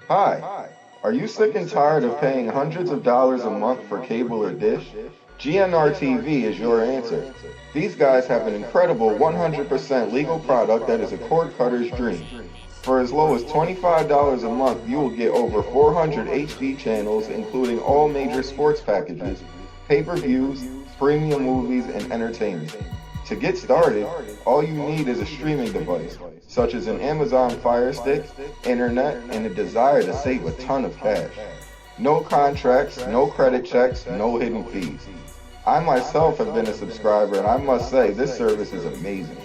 Hi, are you sick and tired of paying hundreds of dollars a month for cable or dish? GNR TV is your answer. These guys have an incredible 100% legal product that is a cord cutter's dream. For as low as $25 a month, you will get over 400 HD channels, including all major sports packages, pay per views, premium movies, and entertainment. To get started, all you need is a streaming device, such as an Amazon Fire Stick, internet, and a desire to save a ton of cash. No contracts, no credit checks, no hidden fees. I myself have been a subscriber, and I must say this service is amazing.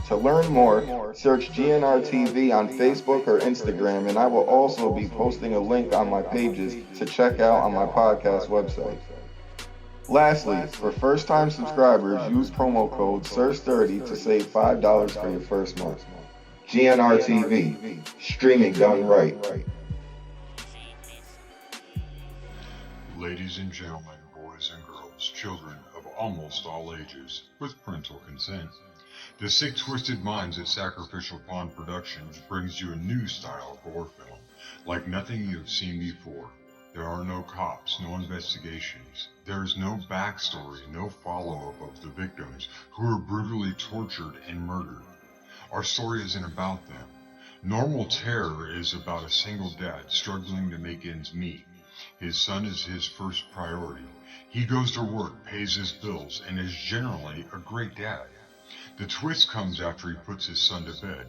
To learn more, search GNR TV on Facebook or Instagram, and I will also be posting a link on my pages to check out on my podcast website. Lastly, for first-time subscribers, use promo code SIR30 to save $5 for your first month. GNR TV, streaming done right. Ladies and gentlemen, boys and girls, children of almost all ages, with parental consent, the sick twisted minds at Sacrificial Pond Productions brings you a new style of horror film, like nothing you have seen before. There are no cops, no investigations. There is no backstory, no follow-up of the victims who were brutally tortured and murdered. Our story isn't about them. Normal Terror is about a single dad struggling to make ends meet. His son is his first priority. He goes to work, pays his bills, and is generally a great dad. The twist comes after he puts his son to bed.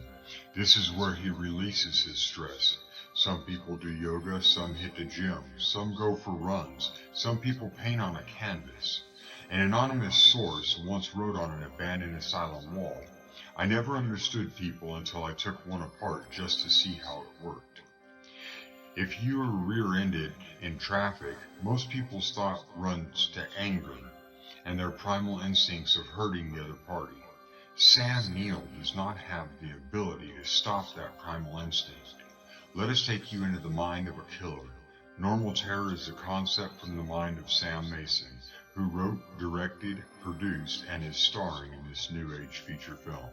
This is where he releases his stress. Some people do yoga, some hit the gym, some go for runs, some people paint on a canvas. An anonymous source once wrote on an abandoned asylum wall, "I never understood people until I took one apart just to see how it worked." If you are rear-ended in traffic, most people's thought runs to anger and their primal instincts of hurting the other party. Sam Neill does not have the ability to stop that primal instinct. Let us take you into the mind of a killer. Normal Terror is a concept from the mind of Sam Mason, who wrote, directed, produced, and is starring in this new age feature film.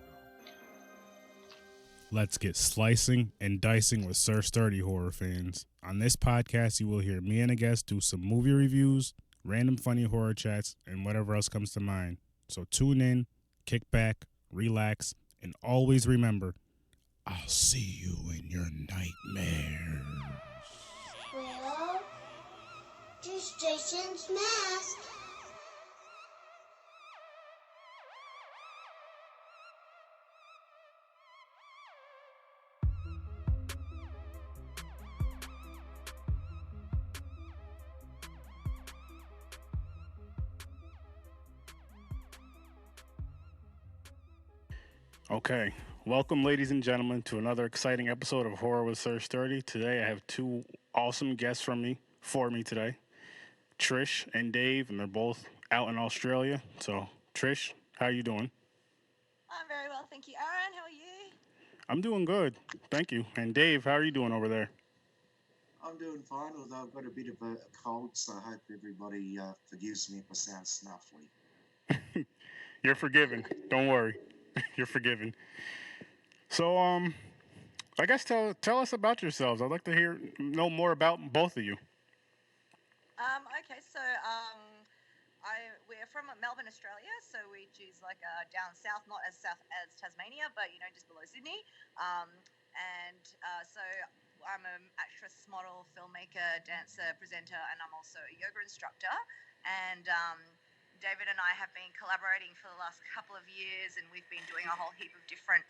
Let's get slicing and dicing with Sir Sturdy horror fans. On this podcast, you will hear me and a guest do some movie reviews, random funny horror chats, and whatever else comes to mind. So tune in, kick back, relax, and always remember, I'll see you in your nightmares. Well, just Jason's mask. Okay, welcome, ladies and gentlemen, to another exciting episode of Horror with Sir Sturdy. Today, I have two awesome guests for me today, Trish and Dave, and they're both out in Australia. So, Trish, how you doing? I'm very well, thank you. Aaron, how are you? I'm doing good, thank you. And Dave, how are you doing over there? I'm doing fine, although I've got a bit of a cold, so I hope everybody forgives me if I sound snuffly. You're forgiven. Don't worry, you're forgiven. So, I guess tell us about yourselves. I'd like to know more about both of you. Okay, so we're from Melbourne, Australia, so we choose like down south, not as south as Tasmania, but just below Sydney. So I'm an actress, model, filmmaker, dancer, presenter, and I'm also a yoga instructor. And David and I have been collaborating for the last couple of years, and we've been doing a whole heap of different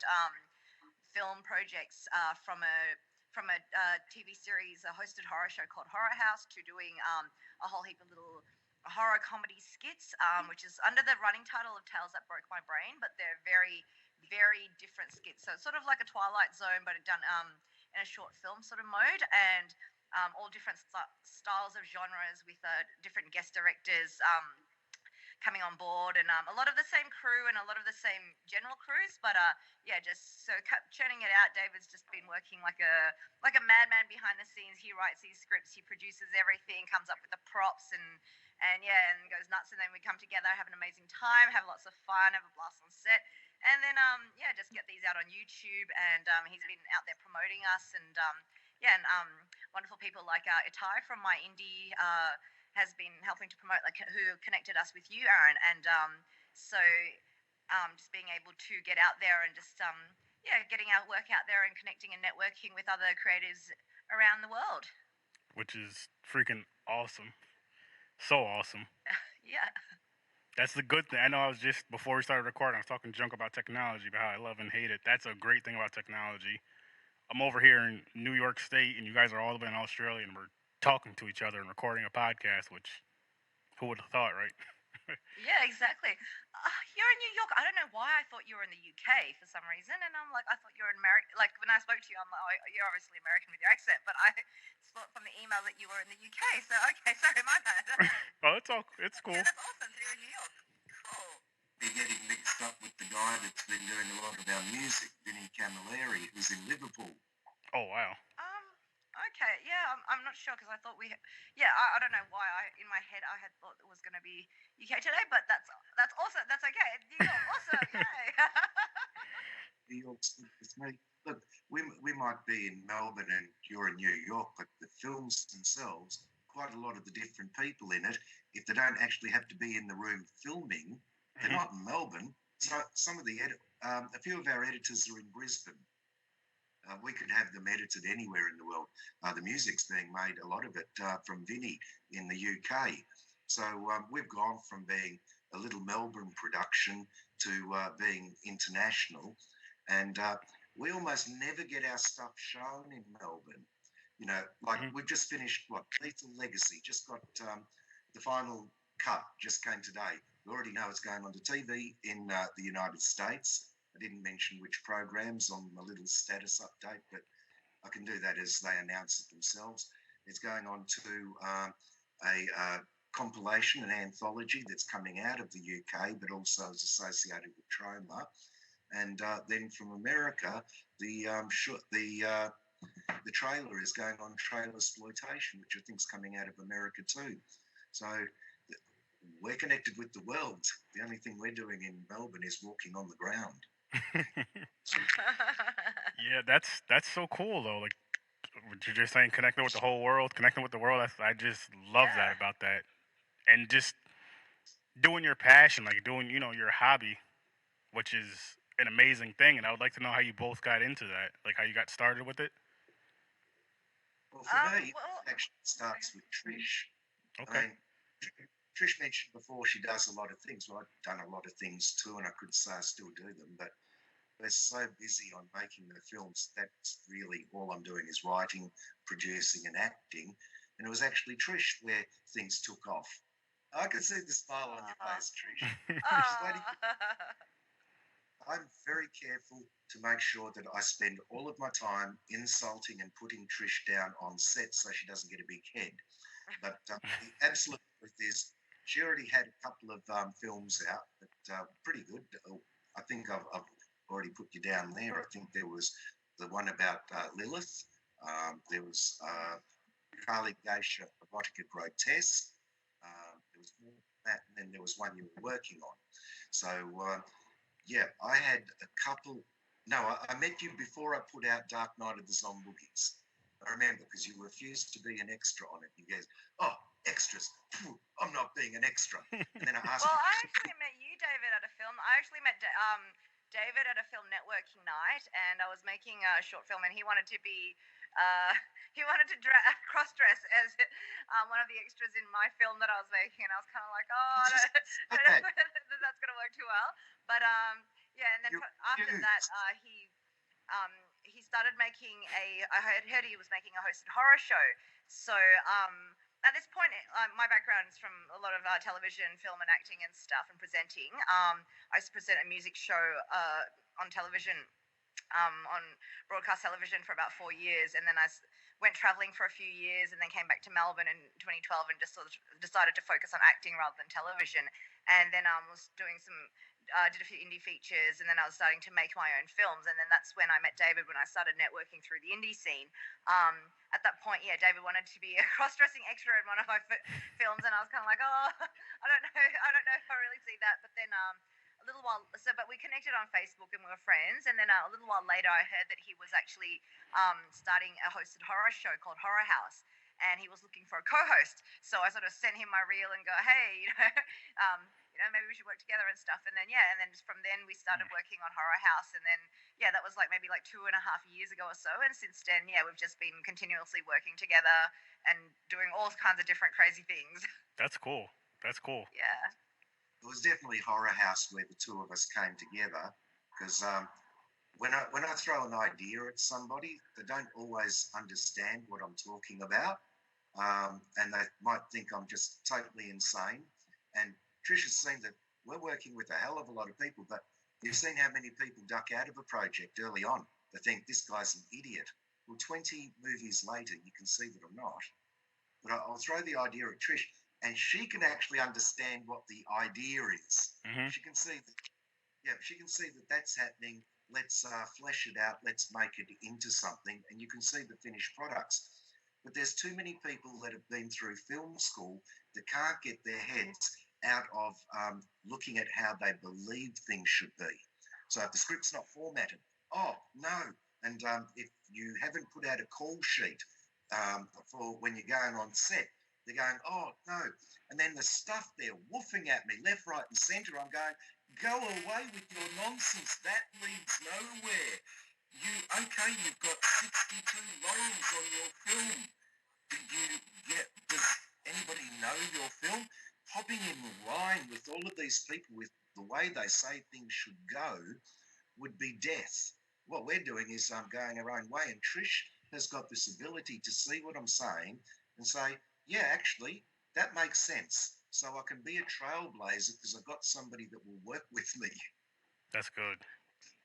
film projects from a TV series, a hosted horror show called Horror House, to doing a whole heap of little horror comedy skits, which is under the running title of Tales That Broke My Brain, but they're very, very different skits. So it's sort of like a Twilight Zone, but done in a short film sort of mode, and all different styles of genres with different guest directors coming on board, and a lot of the same crew and a lot of the same general crews, but just so churning it out. David's just been working like a madman behind the scenes. He writes these scripts, he produces everything, comes up with the props, and goes nuts. And then we come together, have an amazing time, have lots of fun, have a blast on set, and then just get these out on YouTube. And he's been out there promoting us, and wonderful people like Itai from my indie has been helping to promote, like who connected us with you, Aaron, and so just being able to get out there and just getting our work out there and connecting and networking with other creators around the world. Which is freaking awesome. So awesome. Yeah. That's the good thing. I know I was just, before we started recording, I was talking junk about technology, about how I love and hate it. That's a great thing about technology. I'm over here in New York State, and you guys are all the way in Australia, and we're talking to each other and recording a podcast, which, who would have thought, right? Yeah, exactly. You're in New York. I don't know why I thought you were in the UK for some reason, and I'm like, I thought you were in America. Like when I spoke to you, I'm like, oh, you're obviously American with your accent, but I thought from the email that you were in the UK. So okay, sorry, my bad. Oh, it's cool. Yeah, that's awesome. So you're in New York. Cool. You're getting mixed up with the guy that's been doing a lot of our music, Vinny Camilleri, who's in Liverpool. Oh, wow. Okay, yeah, I'm not sure because I thought I don't know why in my head I had thought it was going to be UK today, but that's awesome. That's okay. New York, awesome, yay. New York's good with me. Look, we might be in Melbourne and you're in New York, but the films themselves, quite a lot of the different people in it, if they don't actually have to be in the room filming, they're not in Melbourne. So some of a few of our editors are in Brisbane. We could have them edited anywhere in the world. The music's being made, a lot of it, from Vinny in the UK. So we've gone from being a little Melbourne production to being international. And we almost never get our stuff shown in Melbourne. You know, like we've just finished, Lethal Legacy, just got the final cut, just came today. We already know it's going on to TV in the United States. I didn't mention which programs on my little status update, but I can do that as they announce it themselves. It's going on to a compilation, an anthology that's coming out of the UK, but also is associated with Troma. And then from America, the trailer is going on Trailer Exploitation, which I think is coming out of America too. So we're connected with the world. The only thing we're doing in Melbourne is walking on the ground. Yeah, that's so cool though. Like what you're just saying, connecting with the whole world, connecting with the world. I just love that about that, and just doing your passion, like doing your hobby, which is an amazing thing. And I would like to know how you both got into that, like how you got started with it. Well, for me, it actually starts with Trish. Okay. I mean, Trish mentioned before she does a lot of things. Well, I've done a lot of things too, and I could say I still do them, but we're so busy on making the films. That's really all I'm doing is writing, producing, and acting. And it was actually Trish where things took off. I can see the smile on your face, Trish. I'm very careful to make sure that I spend all of my time insulting and putting Trish down on set so she doesn't get a big head. But the absolute truth is, she already had a couple of films out that pretty good. I think I've already put you down there. I think there was the one about Lilith. There was Carly Geisha, Erotica Grotesque. There was more than that, and then there was one you were working on. So, I had a couple. No, I met you before I put out Dark Knight of the Zombies. I remember because you refused to be an extra on it. You goes, oh, extras. I'm not being an extra. And then I asked. Well, I actually met you, David, at a film. I actually met David at a film networking night, and I was making a short film, and he wanted to be. He wanted to cross-dress as one of the extras in my film that I was making, and I was kind of like, oh, I don't know that that's going to work too well. But and then after that, he started making I heard he was making a hosted horror show. So at this point, my background is from a lot of television, film, and acting and stuff, and presenting. I used to present a music show on television. On broadcast television for about 4 years, and then I went traveling for a few years, and then came back to Melbourne in 2012, and just sort of decided to focus on acting rather than television. And then I was doing did a few indie features, and then I was starting to make my own films, and then that's when I met David, when I started networking through the indie scene. At that point, David wanted to be a cross-dressing extra in one of my films, and I was kind of like, oh, I don't know if I really see that. But then a little while, but we connected on Facebook and we were friends. And then a little while later, I heard that he was actually starting a hosted horror show called Horror House, and he was looking for a co-host. So I sort of sent him my reel and go, hey, maybe we should work together and stuff. And then and then from then we started working on Horror House, and then that was like maybe like 2.5 years ago or so. And since then, we've just been continuously working together and doing all kinds of different crazy things. That's cool. That's cool. Yeah. It was definitely Horror House where the two of us came together, because when I throw an idea at somebody, they don't always understand what I'm talking about, and they might think I'm just totally insane. And Trish has seen that we're working with a hell of a lot of people, but you've seen how many people duck out of a project early on. They think this guy's an idiot. Well, 20 movies later, you can see that I'm not. But I'll throw the idea at Trish, and she can actually understand what the idea is. Mm-hmm. She can see that that's happening. Let's flesh it out. Let's make it into something, and you can see the finished products. But there's too many people that have been through film school that can't get their heads out of looking at how they believe things should be. So if the script's not formatted, oh no, and if you haven't put out a call sheet for when you're going on set, they're going, oh, no. And then the stuff they're woofing at me left, right and centre. I'm going, go away with your nonsense. That leads nowhere. You've got 62 lines on your film. Does anybody know your film? Hopping in line with all of these people with the way they say things should go would be death. What we're doing is going our own way. And Trish has got this ability to see what I'm saying and say, yeah, actually, that makes sense. So I can be a trailblazer because I've got somebody that will work with me. That's good.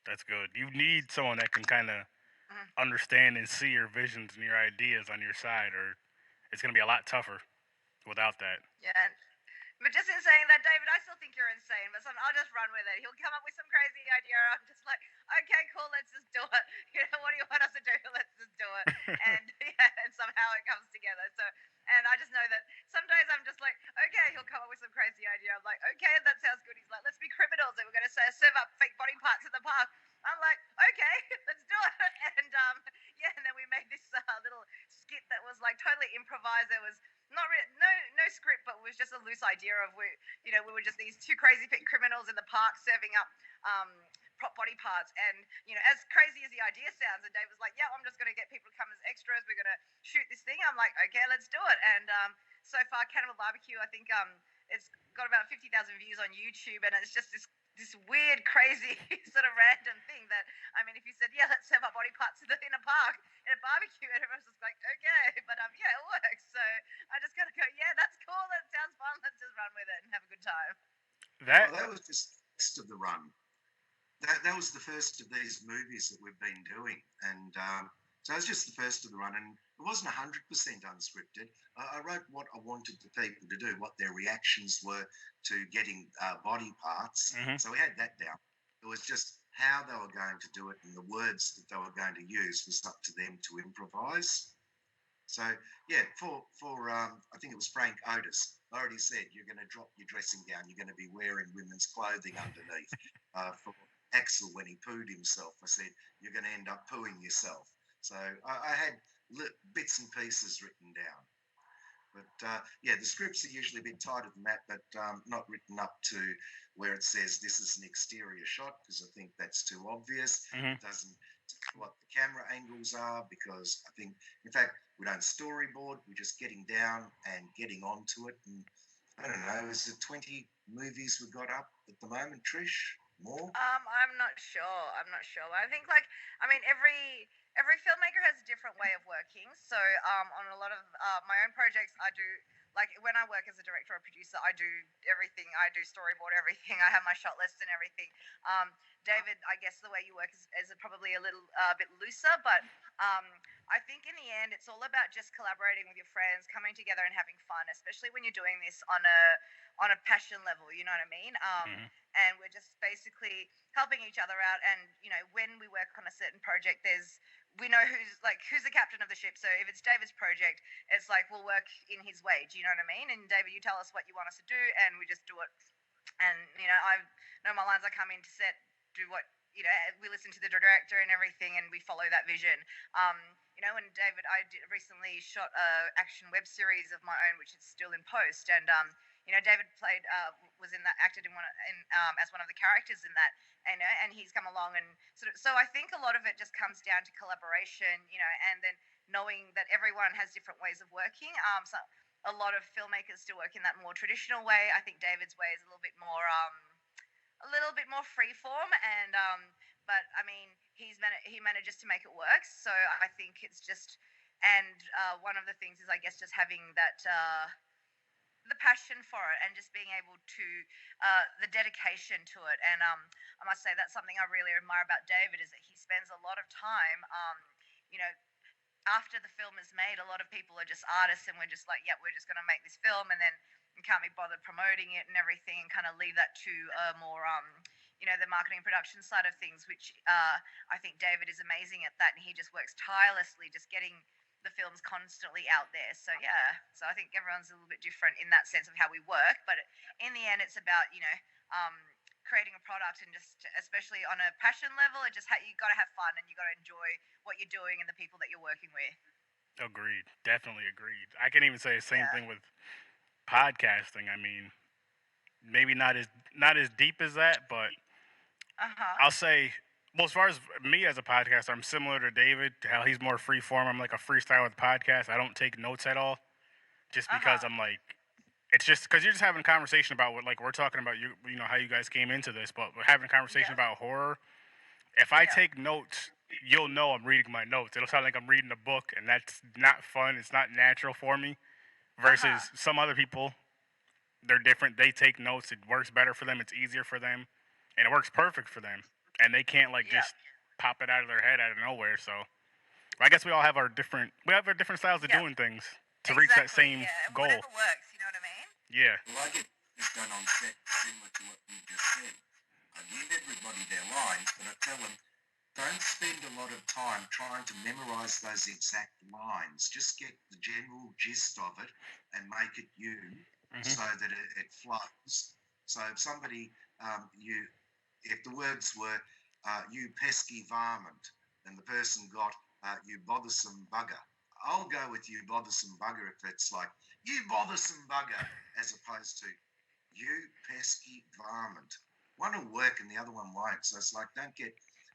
That's good. You need someone that can kind of understand and see your visions and your ideas on your side, or it's going to be a lot tougher without that. Yeah. But just in saying that, David, I still think you're insane. But I'll just run with it. He'll come up with some crazy idea. I'm just like, okay, cool, let's just do it. What do you want us to do? Let's just do it. And and somehow it comes together. So, and I just know that sometimes I'm just like, okay, he'll come up with some crazy idea. I'm like, okay, that sounds good. He's like, let's be criminals and we're going to serve up fake body parts in the park. I'm like, okay, let's do it. And and then we made this little skit that was like totally improvised. There was not really, no script, but it was just a loose idea of we were just these two crazy criminals in the park serving up prop body parts, and as crazy as the idea sounds, and Dave was like, yeah, I'm just going to get people to come as extras, we're going to shoot this thing. I'm like, okay, let's do it. And so far Cannibal Barbecue, I think it's got about 50,000 views on YouTube, and it's just this weird, crazy sort of random thing that, I mean, if you said, yeah, let's serve up body parts in a park, in a barbecue, and everyone's just like, okay, but it works. So I just got to go, yeah, that's cool, that sounds fun, let's just run with it and have a good time. That was just the first of the run. That was the first of these movies that we've been doing. And so it was just the first of the run, and it wasn't 100% unscripted. I wrote what I wanted the people to do, what their reactions were to getting body parts. Mm-hmm. So we had that down. It was just how they were going to do it, and the words that they were going to use was up to them to improvise. So, yeah, for I think it was Frank Otis, I already said, you're going to drop your dressing gown, you're going to be wearing women's clothing underneath. For Axel, when he pooed himself, I said, you're going to end up pooing yourself. So I had bits and pieces written down. But, the scripts are usually a bit tighter than that, but not written up to where it says this is an exterior shot, because I think that's too obvious. Mm-hmm. It doesn't tell what the camera angles are, because I think, in fact, we don't storyboard. We're just getting down and getting onto it. And I don't know, is it 20 movies we've got up at the moment, Trish? More? I'm not sure. I think every filmmaker has a different way of working. So on a lot of my own projects, I do, like when I work as a director or producer, I do everything. I do storyboard everything. I have my shot list and everything. David, I guess the way you work is probably a little bit looser, but I think in the end, it's all about just collaborating with your friends, coming together and having fun, especially when you're doing this on a passion level. You know what I mean? And we're just basically helping each other out. And when we work on a certain project, we know who's the captain of the ship. So if it's David's project, it's like we'll work in his way. Do you know what I mean? And David, you tell us what you want us to do, and we just do it. And I know my lines. I come into set, do what we listen to the director and everything, and we follow that vision. And David, recently shot a action web series of my own, which is still in post, and David was in that, acted in as one of the characters in that, and he's come along and so I think a lot of it just comes down to collaboration, and then knowing that everyone has different ways of working. So a lot of filmmakers still work in that more traditional way. I think David's way is a little bit more freeform, and but I mean, he manages to make it work. So I think it's just, and one of the things is, I guess, just having that the passion for it, and just being able to the dedication to it. And I must say that's something I really admire about David, is that he spends a lot of time, you know, after the film is made. A lot of people are just artists, and we're just like, yeah, we're just going to make this film, and then we can't be bothered promoting it and everything, and kind of leave that to more, the marketing and production side of things, which I think David is amazing at that, and he just works tirelessly, just getting the films constantly out there. So yeah, so I think everyone's a little bit different in that sense of how we work, but in the end, it's about creating a product, and just especially on a passion level, it just you got to have fun, and you got to enjoy what you're doing and the people that you're working with. Agreed. Definitely agreed. I can even say the same thing with podcasting. I mean, maybe not as deep as that, but I'll say, well, as far as me as a podcaster, I'm similar to David. How he's more free form. I'm like a freestyle with podcast. I don't take notes at all, just because I'm like, it's just because you're just having a conversation about what, like, we're talking about, you know how you guys came into this, but we're having a conversation about horror. If I take notes, you'll know I'm reading my notes. It'll sound like I'm reading a book, and that's not fun. It's not natural for me. Versus some other people, they're different. They take notes. It works better for them. It's easier for them, and it works perfect for them. And they can't just pop it out of their head out of nowhere. So I guess we all have our different styles of doing things to reach that same goal. Whatever works, you know what I mean? Yeah. Well, I get this done on set similar to what you just said. I give everybody their lines, but I tell them, don't spend a lot of time trying to memorize those exact lines. Just get the general gist of it and make it you, so that it flows. So if somebody, if the words were, you pesky varmint, and the person got, you bothersome bugger, I'll go with you bothersome bugger if it's like, you bothersome bugger, as opposed to, you pesky varmint. One will work and the other one won't. So it's like, don't get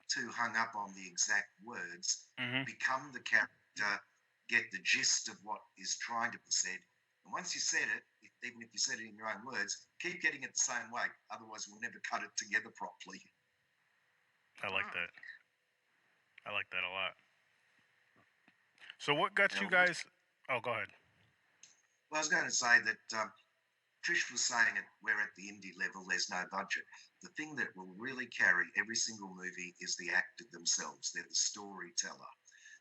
too hung up on the exact words. Become the character, get the gist of what is trying to be said. And once you said it, even if you said it in your own words, keep getting it the same way. Otherwise, we'll never cut it together properly. I like that. I like that a lot. So what got you guys... Oh, go ahead. Well, I was going to say that Trish was saying it, we're at the indie level, there's no budget. The thing that will really carry every single movie is the actor themselves. They're the storyteller.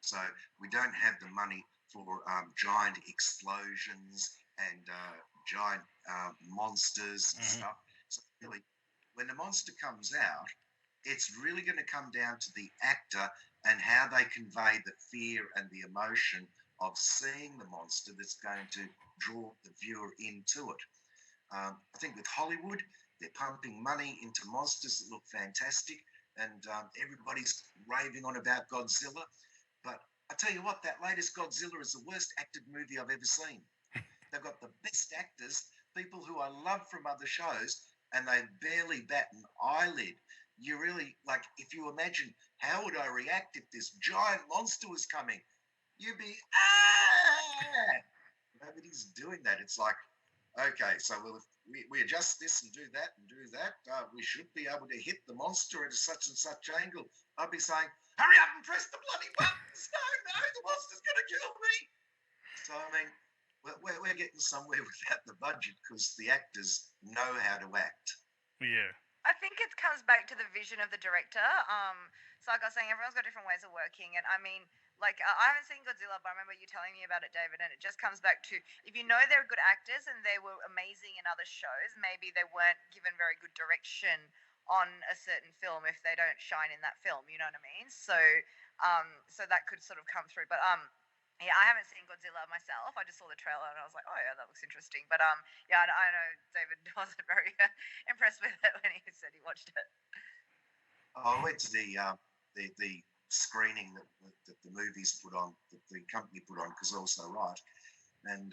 So we don't have the money for giant explosions and giant monsters and stuff. So really, when the monster comes out, it's really going to come down to the actor and how they convey the fear and the emotion of seeing the monster that's going to draw the viewer into it. I think with Hollywood, they're pumping money into monsters that look fantastic, and everybody's raving on about Godzilla. But I tell you what, that latest Godzilla is the worst acted movie I've ever seen. They've got the best actors, people who I love from other shows, and they barely bat an eyelid. You really, like, if you imagine, how would I react if this giant monster was coming? You'd be, ah! Nobody's doing that. It's like, okay, so if we adjust this and do that, we should be able to hit the monster at a such and such angle. I'd be saying, hurry up and press the bloody buttons. No, the monster's going to kill me. So, I mean, we're getting somewhere without the budget because the actors know how to act. Yeah. I think it comes back to the vision of the director. So like I was saying, everyone's got different ways of working. And I mean, like, I haven't seen Godzilla, but I remember you telling me about it, David, and it just comes back to, if you know they're good actors and they were amazing in other shows, maybe they weren't given very good direction on a certain film if they don't shine in that film, you know what I mean? So so that could sort of come through. But Yeah, I haven't seen Godzilla myself. I just saw the trailer and I was like, oh yeah, that looks interesting. But yeah, I know David wasn't very impressed with it when he said he watched it. I went to the screening that the movies put on, that the company put on, because I was so right. And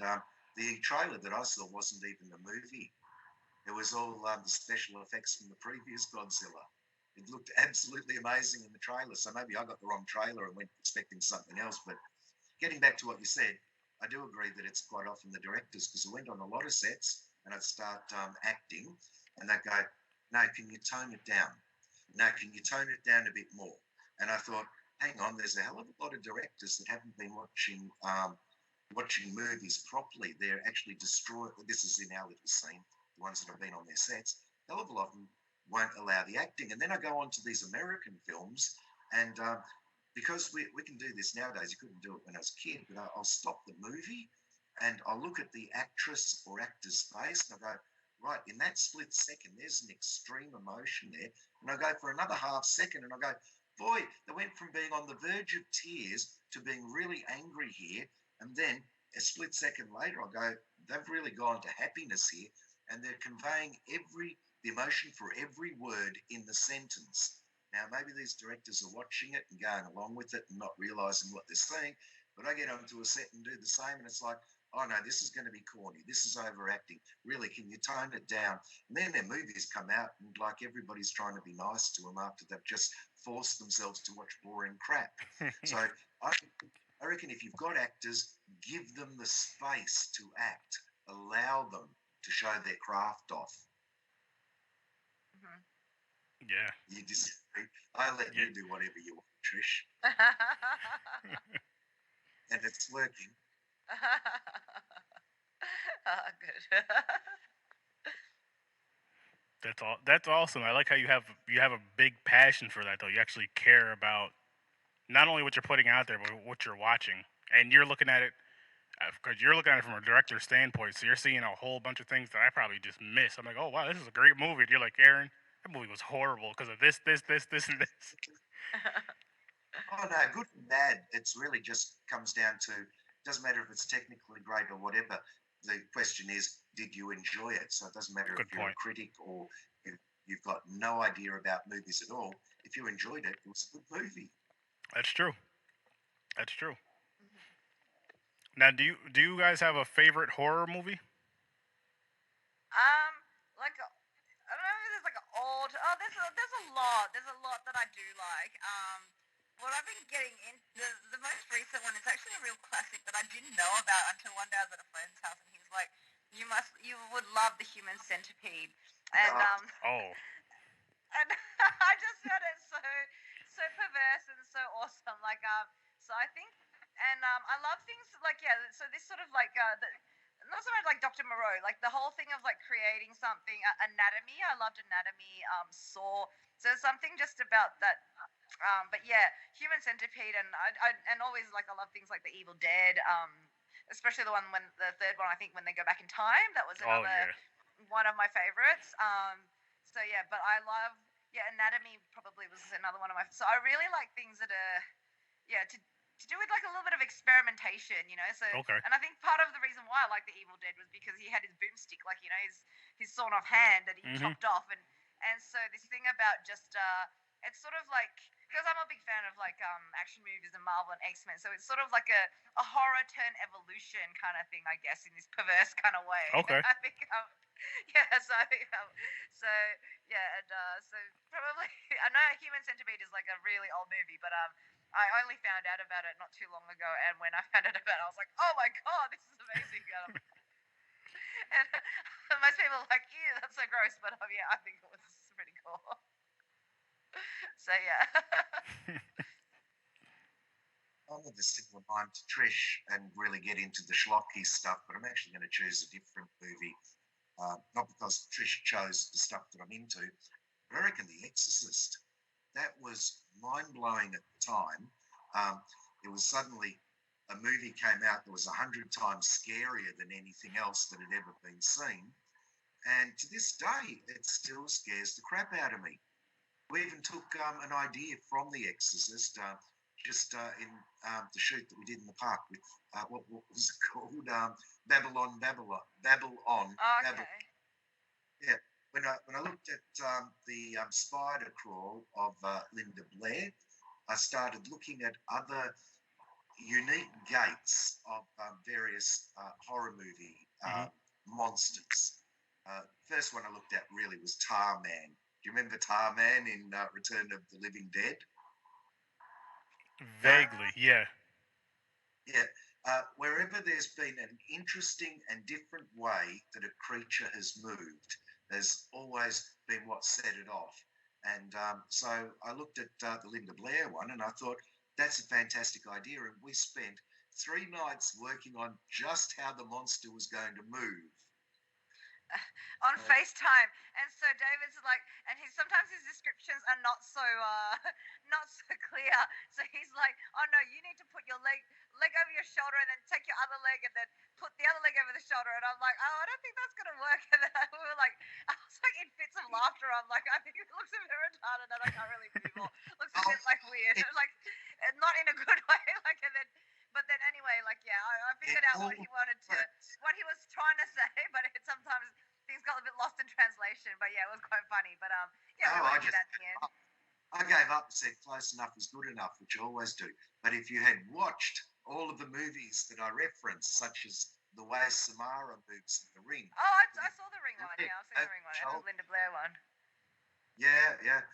the trailer that I saw wasn't even the movie. It was all the special effects from the previous Godzilla. It looked absolutely amazing in the trailer. So maybe I got the wrong trailer and went expecting something else. But getting back to what you said, I do agree that it's quite often the directors, because I went on a lot of sets and I'd start acting and they'd go, no, can you tone it down? No, can you tone it down a bit more? And I thought, hang on, there's a hell of a lot of directors that haven't been watching movies properly. They're actually destroying. This is in our little scene, the ones that have been on their sets. A hell of a lot of them won't allow the acting. And then I go on to these American films, and because we can do this nowadays, you couldn't do it when I was a kid, but I'll stop the movie and I'll look at the actress or actor's face and I'll go, right, in that split second, there's an extreme emotion there. And I go for another half second and I go, boy, they went from being on the verge of tears to being really angry here. And then a split second later, I go, they've really gone to happiness here. And they're conveying the emotion for every word in the sentence. Now, maybe these directors are watching it and going along with it and not realizing what they're saying. But I get onto a set and do the same, and it's like, oh no, this is going to be corny. This is overacting. Really, can you tone it down? And then their movies come out, and like everybody's trying to be nice to them after they've just forced themselves to watch boring crap. So I reckon if you've got actors, give them the space to act. Allow them to show their craft off. Mm-hmm. Yeah. You disagree? I let you do whatever you want, Trish. And it's working. Good. That's awesome. I like how you have a big passion for that though. You actually care about not only what you're putting out there, but what you're watching, and you're looking at it because you're looking at it from a director's standpoint. So you're seeing a whole bunch of things that I probably just missed. I'm like, oh wow, this is a great movie. And you're like, Aaron, that movie was horrible because of this, and this. Oh no, good and bad. It's really just comes down to, doesn't matter if it's technically great or whatever. The question is, did you enjoy it? So it doesn't matter Good if you're point. a critic or if you've got no idea about movies at all. If you enjoyed it, it was a good movie. That's true. That's true. Now, do you guys have a favorite horror movie? Like I don't know if there's like an old. Oh, there's a lot. There's a lot that I do like. What I've been getting in the most recent one is actually a real classic that I didn't know about until one day I was at a friend's house and he was like, you would love the Human Centipede," and Oh. and I just found it so perverse and so awesome. Like so I think, and I love things like, yeah. So this sort of like not so much like Dr. Moreau, like the whole thing of like creating something, anatomy. I loved anatomy. Saw. So something just about that. But yeah, Human Centipede, and and always like I love things like The Evil Dead. Especially the third one. I think when they go back in time, that was another one of my favorites. So yeah, but I love, yeah, anatomy probably was another one of my. So I really like things that are, yeah, to do with like a little bit of experimentation, you know. So Okay. and I think part of the reason why I like The Evil Dead was because he had his boomstick, like, you know, his sawn off hand that he chopped off, and so this thing about just it's sort of like, because I'm a big fan of like action movies and Marvel and X-Men, so it's sort of like a horror turn evolution kind of thing, I guess, in this perverse kind of way. Okay. I think yeah, so yeah, and so probably I know Human Centipede is like a really old movie, but I only found out about it not too long ago, and when I found out about it, I was like, oh my god, this is amazing. And most people are like, ew, that's so gross, but yeah, I think it was pretty cool. So yeah. I'm of the similar mind to Trish and really get into the schlocky stuff, but I'm actually going to choose a different movie. Not because Trish chose the stuff that I'm into, but I reckon The Exorcist. That was mind blowing at the time. It was suddenly a movie came out that was 100 times scarier than anything else that had ever been seen. And to this day, it still scares the crap out of me. We even took an idea from The Exorcist. just in the shoot that we did in the park with what was it called? Babylon. Oh, Babylon. okay. Yeah. When I looked at the spider crawl of Linda Blair, I started looking at other unique gates of various horror movie monsters. First one I looked at really was Tar Man. Do you remember Tar Man in Return of the Living Dead? Vaguely, yeah. Yeah. Wherever there's been an interesting and different way that a creature has moved, there's always been what set it off. And so I looked at the Linda Blair one and I thought, that's a fantastic idea. And we spent 3 nights working on just how the monster was going to move. On FaceTime. And so David's like, and sometimes his descriptions are not so not so clear. So he's like, oh no, you need to put your leg over your shoulder and then take your other leg and then put the other leg over the shoulder. And I'm like, oh, I don't think that's gonna work. And then we were like, I was like in fits of laughter. I'm like, I think it looks a bit retarded and I can't really move or looks a bit like weird. Like not in a good way. Like and then but then anyway, like yeah, I figured out what he wanted to what he was trying to say, but it sometimes things got a bit lost in translation, but yeah, it was quite funny. But yeah, we worked it at the end. I gave up and said close enough is good enough, which I always do. But if you had watched all of the movies that I referenced, such as the way Samara moves in The Ring. Oh, I saw the Ring one. Yeah, I've seen the Ring one and the Linda Blair one. Yeah.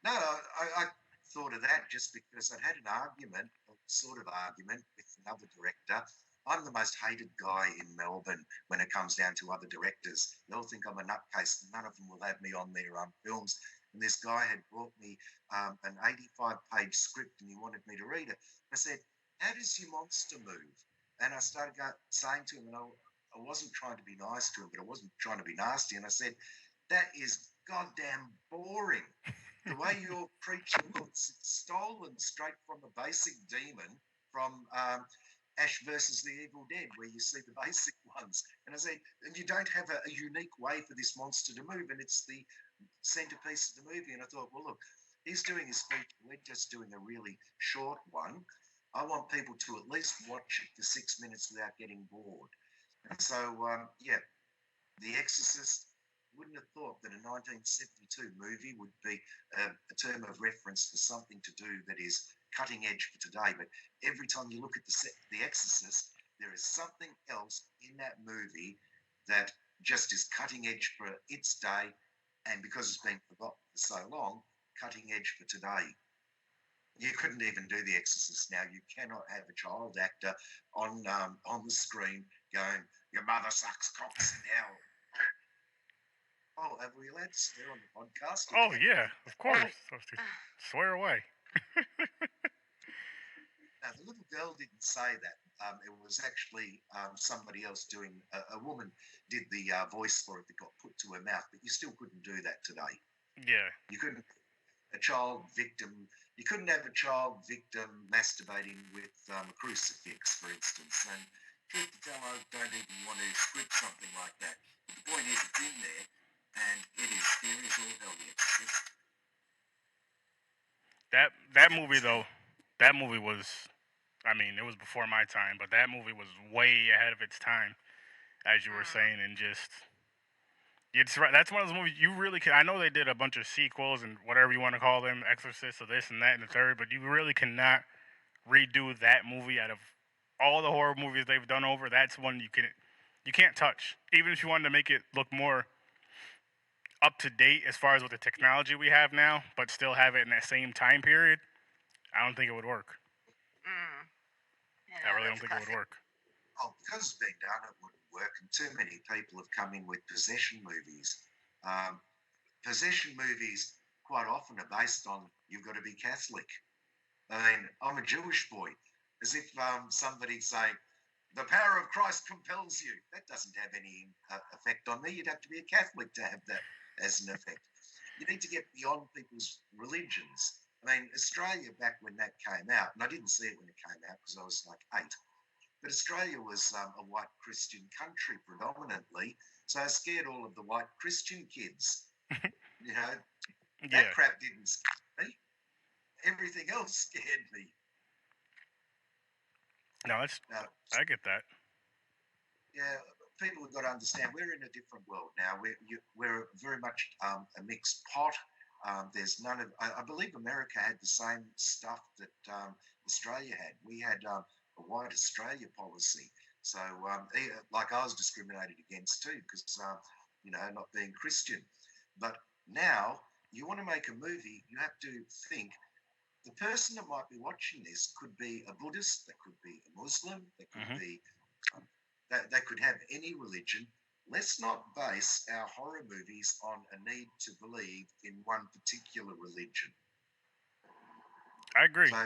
No, I thought of that just because I'd had an argument, a sort of argument, with another director. I'm the most hated guy in Melbourne when it comes down to other directors. They all think I'm a nutcase. None of them will have me on their films. And this guy had brought me an 85-page script and he wanted me to read it. I said, how does your monster move? And I started saying to him, and I wasn't trying to be nice to him, but I wasn't trying to be nasty. And I said, that is goddamn boring. The way your creature looks, it's stolen straight from the basic demon from Ash versus the Evil Dead, where you see the basic ones. And I said, and you don't have a unique way for this monster to move, and it's the centerpiece of the movie. And I thought, well, look, he's doing his feature. We're just doing a really short one. I want people to at least watch it for 6 minutes without getting bored. And so, yeah, The Exorcist, wouldn't have thought that a 1972 movie would be a term of reference for something to do that is cutting edge for today. But every time you look at The Exorcist, there is something else in that movie that just is cutting edge for its day, and because it's been forgotten for so long, cutting edge for today. You couldn't even do The Exorcist now. You cannot have a child actor on the screen going, "Your mother sucks cocks now." Oh, are we allowed to swear on the podcast? Oh yeah, of course. Swear away. Now, the little girl didn't say that. It was actually somebody else doing. A woman did the voice for it that got put to her mouth, but you still couldn't do that today. Yeah. You couldn't. A child victim. You couldn't have a child victim masturbating with a crucifix, for instance. And truth to tell, I don't even want to script something like that. But the point is, it's in there, and it is scary as all hell. The Exorcist. That movie though, that movie was, I mean, it was before my time, but that movie was way ahead of its time, as you were saying, and just. It's right. That's one of those movies you really can. I know they did a bunch of sequels and whatever you want to call them, Exorcist or this and that and the third, but you really cannot redo that movie out of all the horror movies they've done over. That's one you can't touch. Even if you wanted to make it look more up to date as far as with the technology we have now, but still have it in that same time period, I don't think it would work. Yeah, I really don't think it would work. Oh, because it's been done, it wouldn't work. And too many people have come in with possession movies. Possession movies quite often are based on you've got to be Catholic. I mean, I'm a Jewish boy. As if somebody's saying, the power of Christ compels you. That doesn't have any effect on me. You'd have to be a Catholic to have that as an effect. You need to get beyond people's religions. I mean, Australia, back when that came out, and I didn't see it when it came out because I was like 8, but Australia was a white Christian country predominantly, so I scared all of the white Christian kids. You know, that crap didn't scare me. everything else scared me. No, I get that. Yeah, people have got to understand we're in a different world now. We're very much a mixed pot. There's none of. I believe America had the same stuff that Australia had. We had a white Australia policy. So, like I was discriminated against too because not being Christian. But now you want to make a movie, you have to think the person that might be watching this could be a Buddhist, they could be a Muslim, they could be they could have any religion. Let's not base our horror movies on a need to believe in one particular religion. I agree. So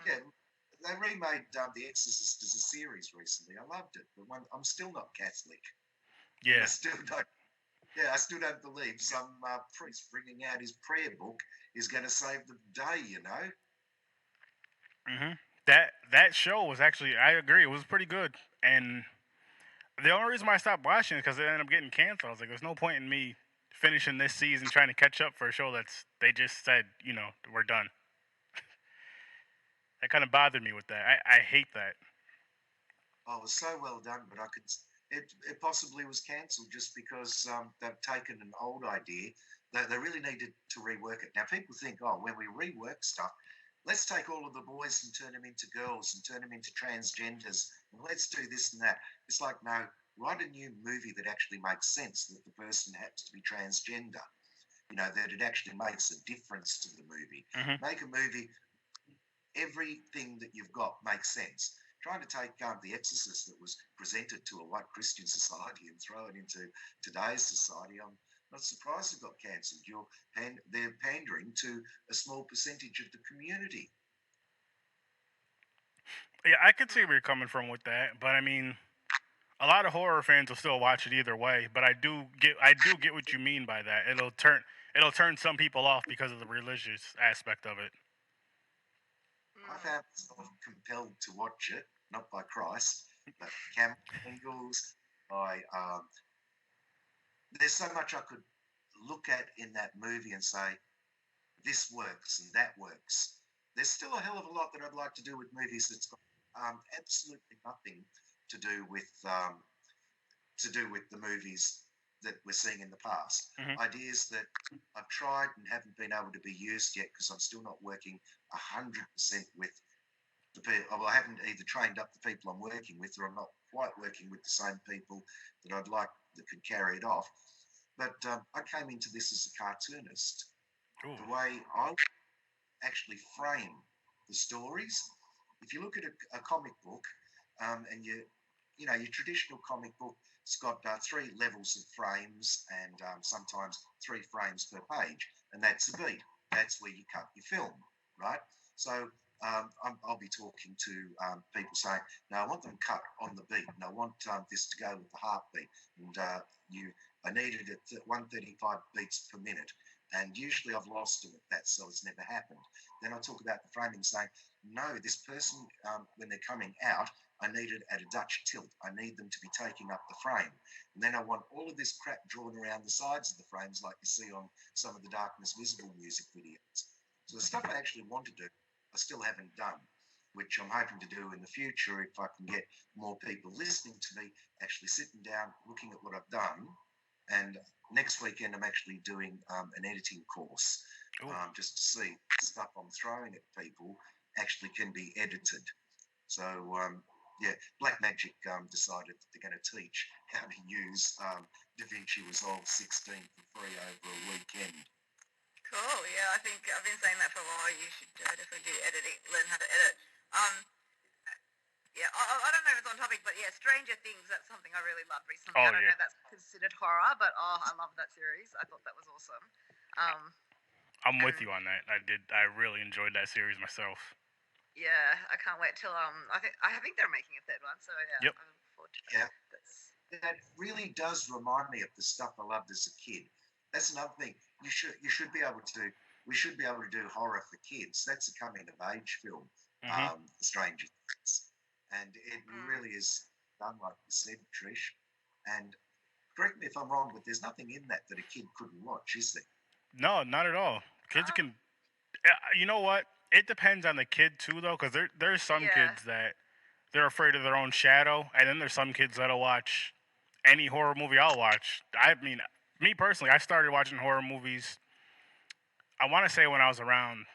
yeah, they remade The Exorcist as a series recently. I loved it, but I'm still not Catholic. Yeah. I still don't. Yeah, I still don't believe some priest bringing out his prayer book is going to save the day. That show was actually, I agree, it was pretty good. And the only reason why I stopped watching it because it ended up getting canceled. I was like, there's no point in me finishing this season trying to catch up for a show they just said, we're done. That kind of bothered me with that. I hate that. Oh, it was so well done, but I could. It possibly was cancelled just because they've taken an old idea. They really needed to rework it. Now, people think, oh, when we rework stuff, let's take all of the boys and turn them into girls and turn them into transgenders. And let's do this and that. It's like, no, write a new movie that actually makes sense, that the person happens to be transgender. That it actually makes a difference to the movie. Make a movie, everything that you've got makes sense. Trying to take The Exorcist that was presented to a white Christian society and throw it into today's society, I'm not surprised it got cancelled. They're pandering to a small percentage of the community. Yeah, I could see where you're coming from with that, but I mean, a lot of horror fans will still watch it either way. But I do get what you mean by that. It'll turn some people off because of the religious aspect of it. I found myself compelled to watch it, not by Christ, but camera angles. There's so much I could look at in that movie and say, this works and that works. There's still a hell of a lot that I'd like to do with movies that's got absolutely nothing to do with the movies that we're seeing in the past. Ideas that I've tried and haven't been able to be used yet because I'm still not working 100% with the people. Well, I haven't either trained up the people I'm working with, or I'm not quite working with the same people that I'd like that could carry it off. But I came into this as a cartoonist. Ooh. The way I actually frame the stories. If you look at a comic book, and your traditional comic book, it's got 3 levels of frames and sometimes 3 frames per page, and that's a beat. That's where you cut your film, right? So I'll be talking to people saying, "No, I want them cut on the beat, and I want this to go with the heartbeat, and I need it at 135 beats per minute." And usually I've lost them at that, so it's never happened. Then I talk about the framing, saying, no, this person, when they're coming out, I need it at a Dutch tilt. I need them to be taking up the frame. And then I want all of this crap drawn around the sides of the frames like you see on some of the Darkness Visible music videos. So the stuff I actually want to do, I still haven't done, which I'm hoping to do in the future if I can get more people listening to me, actually sitting down, looking at what I've done. And next weekend, I'm actually doing an editing course just to see stuff I'm throwing at people actually can be edited. So, Black Magic decided that they're going to teach how to use DaVinci Resolve 16 for free over a weekend. Cool. Yeah, I think I've been saying that for a while. You should definitely do editing, learn how to edit. Yeah, I don't know if it's on topic, but yeah, Stranger Things, that's something I really loved recently. I don't know if that's considered horror, but I love that series. I thought that was awesome. I'm with you on that. I really enjoyed that series myself. Yeah, I can't wait till I think they're making a 3rd one, so yeah. Yep. I'm looking forward to that. Yeah. That really does remind me of the stuff I loved as a kid. That's another thing. We should be able to do horror for kids. That's a coming of age film. Stranger Things. And it really is done like you said, Trish. And correct me if I'm wrong, but there's nothing in that a kid couldn't watch, is there? No, not at all. Kids can You know what? It depends on the kid too, though, because there's some kids that they're afraid of their own shadow, and then there's some kids that'll watch any horror movie I'll watch. I mean, me personally, I started watching horror movies. I want to say when I was around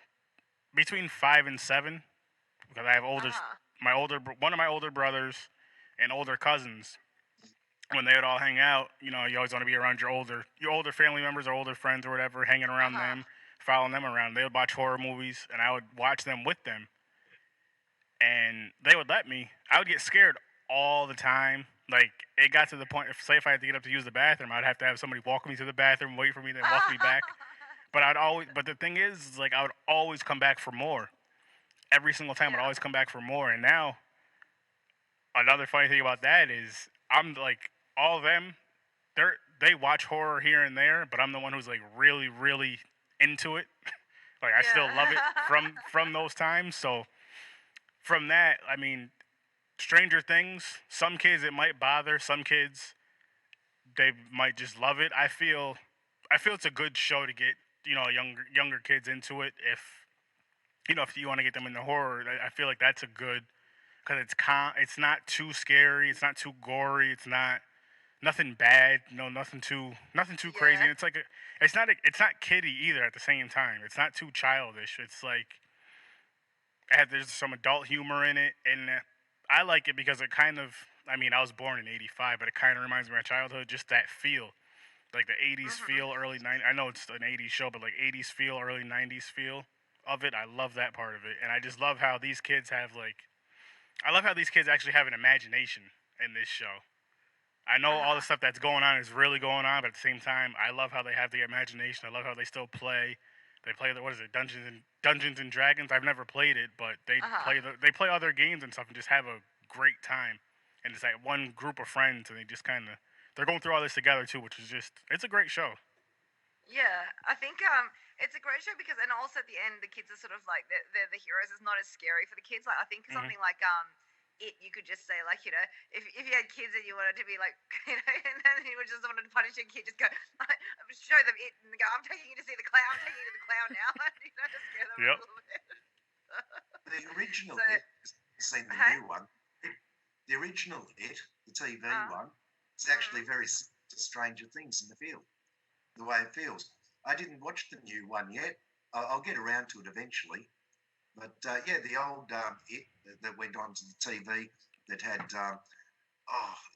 between 5 and 7, because I have one of my older brothers and older cousins. When they would all hang out, you know, you always want to be around your older family members or older friends or whatever, hanging around them, following them around. They would watch horror movies, and I would watch them with them. And they would let me. I would get scared all the time. Like, it got to the point, if I had to get up to use the bathroom, I'd have to have somebody walk me to the bathroom, wait for me, then walk me back. But the thing is, like, I would always come back for more. Every single time, I'd always come back for more. And now, another funny thing about that is, I'm like, all of them, they watch horror here and there, but I'm the one who's like really, really into it. Like, I still love it from those times. So from that, I mean, Stranger Things. Some kids it might bother. Some kids they might just love it. I feel it's a good show to get younger kids into it. If you want to get them into horror, I feel like that's a good because it's not too scary. It's not too gory. It's not nothing bad. Nothing too crazy. And it's not kiddie either. At the same time, it's not too childish. It's like there's some adult humor in it, and I like it because it kind of. I mean, I was born in '85, but it kind of reminds me of my childhood. Just that feel, like the '80s feel, early '90s. I know it's an '80s show, but like '80s feel, early '90s feel of it. I love that part of it, and I just love how these kids have like. I love how these kids actually have an imagination in this show. I know all the stuff that's going on is really going on, but at the same time, I love how they have the imagination. I love how they still play. They play what is it, Dungeons and Dragons? I've never played it, but they play other games and stuff and just have a great time. And it's like one group of friends, and they just kind of they're going through all this together too, which is just it's a great show. Yeah, I think it's a great show because, and also at the end, the kids are sort of like they're the heroes. It's not as scary for the kids. Like I think something like you could just say like if you had kids and you wanted to be like and then you just wanted to punish your kid, just go show them it and go, I'm taking you to see the clown. I'm taking you to the clown now. Just scare them a little bit. The original seen the new one. The original the TV one, it's actually very similar to Stranger Things in the feel. The way it feels. I didn't watch the new one yet. I'll get around to it eventually. But the old that went on to the TV that had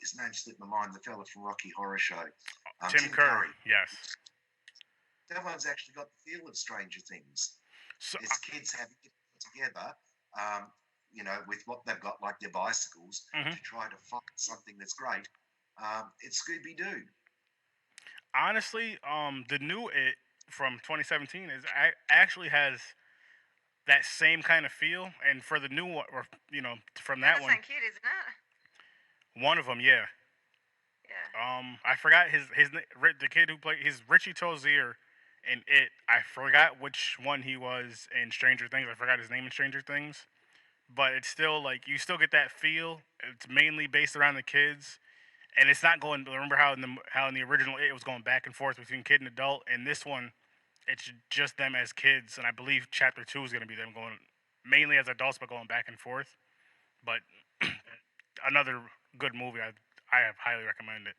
his name slipped my mind. The fella from Rocky Horror Show, Tim Curry. Yes, that one's actually got the feel of Stranger Things. so It's kids having it together. With what they've got, like their bicycles, to try to find something that's great. It's Scooby Doo. honestly, the new It from 2017 actually has that same kind of feel, and for the new one, or from They're that the one, same kid, isn't it? one of them, yeah. Yeah. I forgot the kid who played he's Richie Tozier in It. I forgot which one he was in Stranger Things. I forgot his name in Stranger Things, but it's still like you still get that feel. It's mainly based around the kids, and it's not going. Remember how in the original It was going back and forth between kid and adult, and this one it's just them as kids, and I believe Chapter 2 is going to be them going mainly as adults, but going back and forth. But another good movie. I have highly recommend it.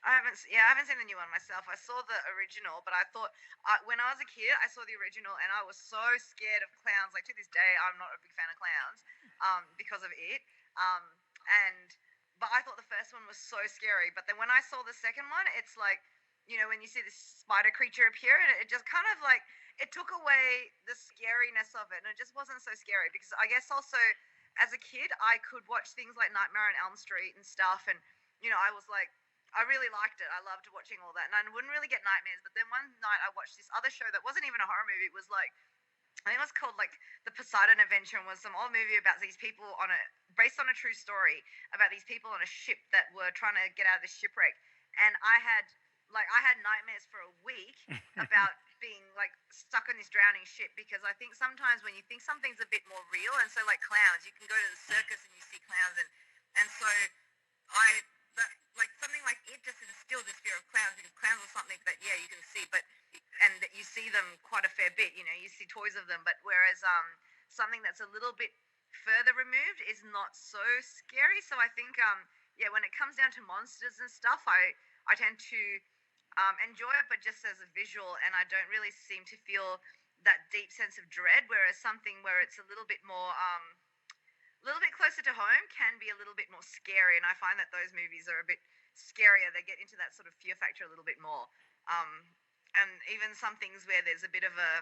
I haven't seen the new one myself. I saw the original, but I thought when I was a kid, I saw the original, and I was so scared of clowns. Like to this day, I'm not a big fan of clowns, because of it. But I thought the first one was so scary. But then when I saw the second one, it's like, when you see this spider creature appear, and it just kind of like it took away the scariness of it, and it just wasn't so scary because I guess also as a kid, I could watch things like Nightmare on Elm Street and stuff, and I was like, I really liked it. I loved watching all that, and I wouldn't really get nightmares. But then one night I watched this other show that wasn't even a horror movie. It was like, I think it was called like The Poseidon Adventure, and was some old movie about these people based on a true story about these people on a ship that were trying to get out of the shipwreck, and I had nightmares for a week about being like stuck on this drowning ship because I think sometimes when you think something's a bit more real, and so like clowns, you can go to the circus and you see clowns, and so like something like it just instilled this fear of clowns because clowns are something that you can see, and you see them quite a fair bit. You know, you see toys of them, but whereas something that's a little bit further removed is not so scary. So I think yeah, when it comes down to monsters and stuff, I tend to enjoy it, but just as a visual, and I don't really seem to feel that deep sense of dread. Whereas something where it's a little bit more a little bit closer to home can be a little bit more scary, and I find that those movies are a bit scarier. They get into that sort of fear factor a little bit more. And even some things where there's a bit of a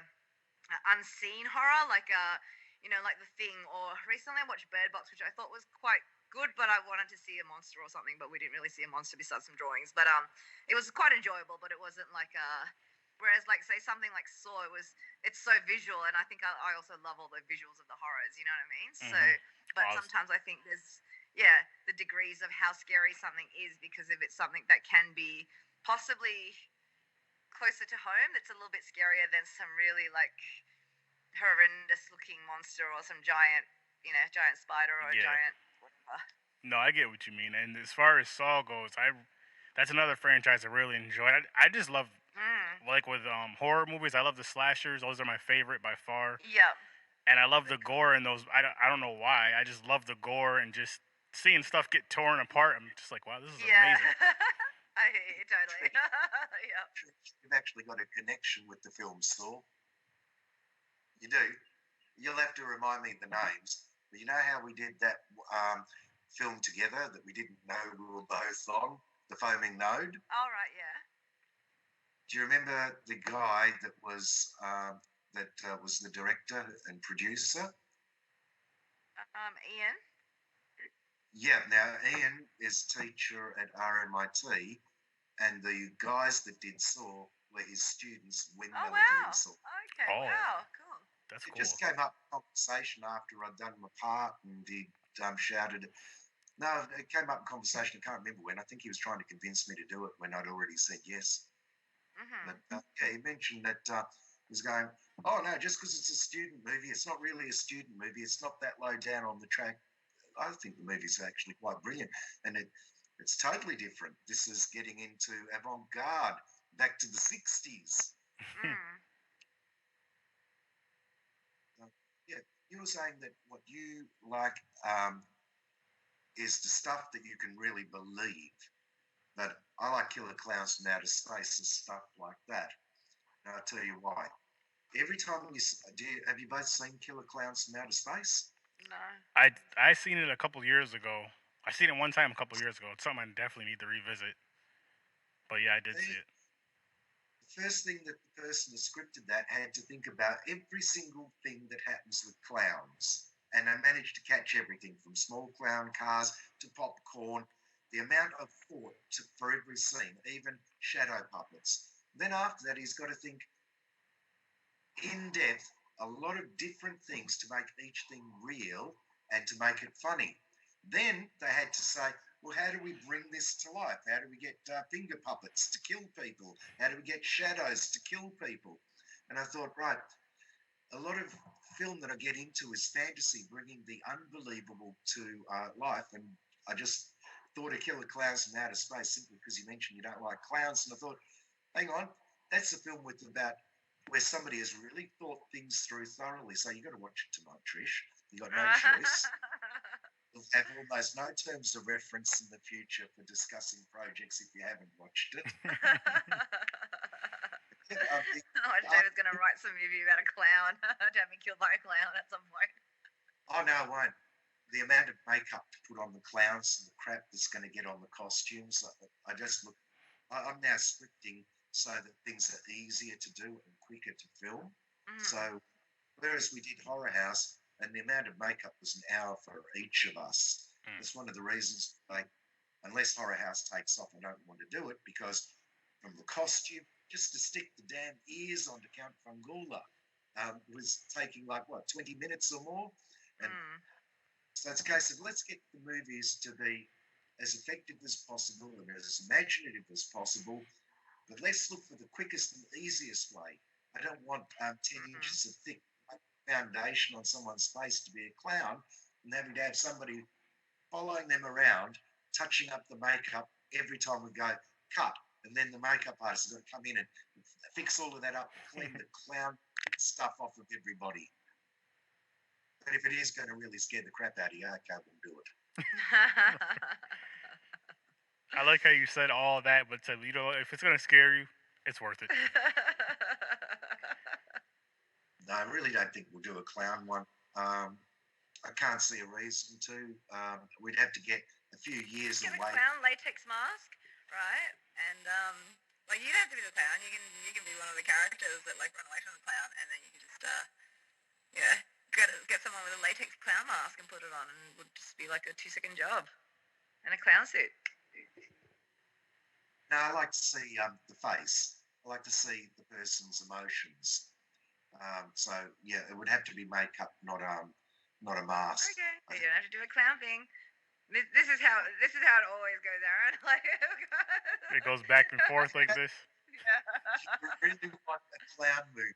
unseen horror, like you know, like The Thing, or recently I watched Bird Box, which I thought was quite good, but I wanted to see a monster or something, but we didn't really see a monster besides some drawings. But it was quite enjoyable, but it wasn't like whereas like say something like Saw, it's so visual, and I think I also love all the visuals of the horrors. You know what I mean? So, but sometimes I think there's the degrees of how scary something is, because if it's something that can be possibly closer to home, that's a little bit scarier than some really like horrendous looking monster or some giant, giant spider or a giant whatever. No, I get what you mean. And as far as Saw goes, that's another franchise I really enjoy. I just love, like with horror movies, I love the slashers. Those are my favorite by far. Yep. And I love the gore in those. I don't know why. I just love the gore and just seeing stuff get torn apart. I'm just like, wow, this is amazing. I hear you totally. Yep. You've actually got a connection with the film Saw. You do. You'll have to remind me of the names. But you know how we did that film together that we didn't know we were both on, The Foaming Node? All right, yeah. Do you remember the guy that was the director and producer? Ian. Yeah. Now Ian is teacher at RMIT, and the guys that did Saw were his students when they were doing Saw. Okay. Oh, wow. Cool. That's cool. It just came up in conversation after I'd done my part, and he shouted. No, it came up in conversation. I can't remember when. I think he was trying to convince me to do it when I'd already said yes. Mm-hmm. But he mentioned that he was going, oh no, just because it's a student movie, it's not really a student movie. It's not that low down on the track. I think the movie's actually quite brilliant, and it's totally different. This is getting into avant-garde, back to the 60s. Yeah, you were saying that what you like is the stuff that you can really believe. But I like Killer Clowns from Outer Space and stuff like that. And I'll tell you why. Every time have you both seen Killer Clowns from Outer Space? No. I seen it a couple years ago. I seen it one time a couple years ago. It's something I definitely need to revisit. But yeah, I did see it. The first thing that the person that scripted that had to think about every single thing that happens with clowns. And they managed to catch everything from small clown cars to popcorn, the amount of thought for every scene, even shadow puppets. Then after that, he's got to think in depth a lot of different things to make each thing real and to make it funny. Then they had to say, well, how do we bring this to life? How do we get finger puppets to kill people? How do we get shadows to kill people? And I thought, right, a lot of film that I get into is fantasy, bringing the unbelievable to life. And I just thought of Killer Clowns from Outer Space simply because you mentioned you don't like clowns. And I thought, hang on, that's a film where somebody has really thought things through thoroughly. So you've got to watch it tonight, Trish. You've got no choice. We'll have almost no terms of reference in the future for discussing projects if you haven't watched it. David's going to write some movie about a clown to have me killed by a clown at some point. Oh, no, I won't. The amount of makeup to put on the clowns and the crap that's going to get on the costumes, I'm now scripting so that things are easier to do and quicker to film. So whereas we did Horror House, and the amount of makeup was an hour for each of us. That's one of the reasons, unless Horror House takes off, I don't want to do it, because from the costume, just to stick the damn ears onto Count Fungula was taking 20 minutes or more. And so it's a case of let's get the movies to be as effective as possible and as imaginative as possible, but let's look for the quickest and easiest way. I don't want 10 inches of thick foundation on someone's face to be a clown and having to have somebody following them around, touching up the makeup every time we go cut. And then the makeup artist has got to come in and fix all of that up, clean the clown stuff off of everybody. But if it is going to really scare the crap out of you, okay, we'll do it. I like how you said all that, but said, you know, if it's gonna scare you, it's worth it. No, I really don't think we'll do a clown one. I can't see a reason to. We'd have to get a few years Get a away. clown latex mask, right? And like you don't have to be the clown. You can be one of the characters that like run away from the clown, and then you can just get someone with a latex clown mask and put it on, and it would just be like a 2-second job, and a clown suit. No, I like to see the face. I like to see the person's emotions. So yeah, it would have to be makeup, not a mask. Okay, you don't have to do a clown thing. This is how it always goes, Aaron. Like It goes back and forth like this. Yeah. You really want a clown movie.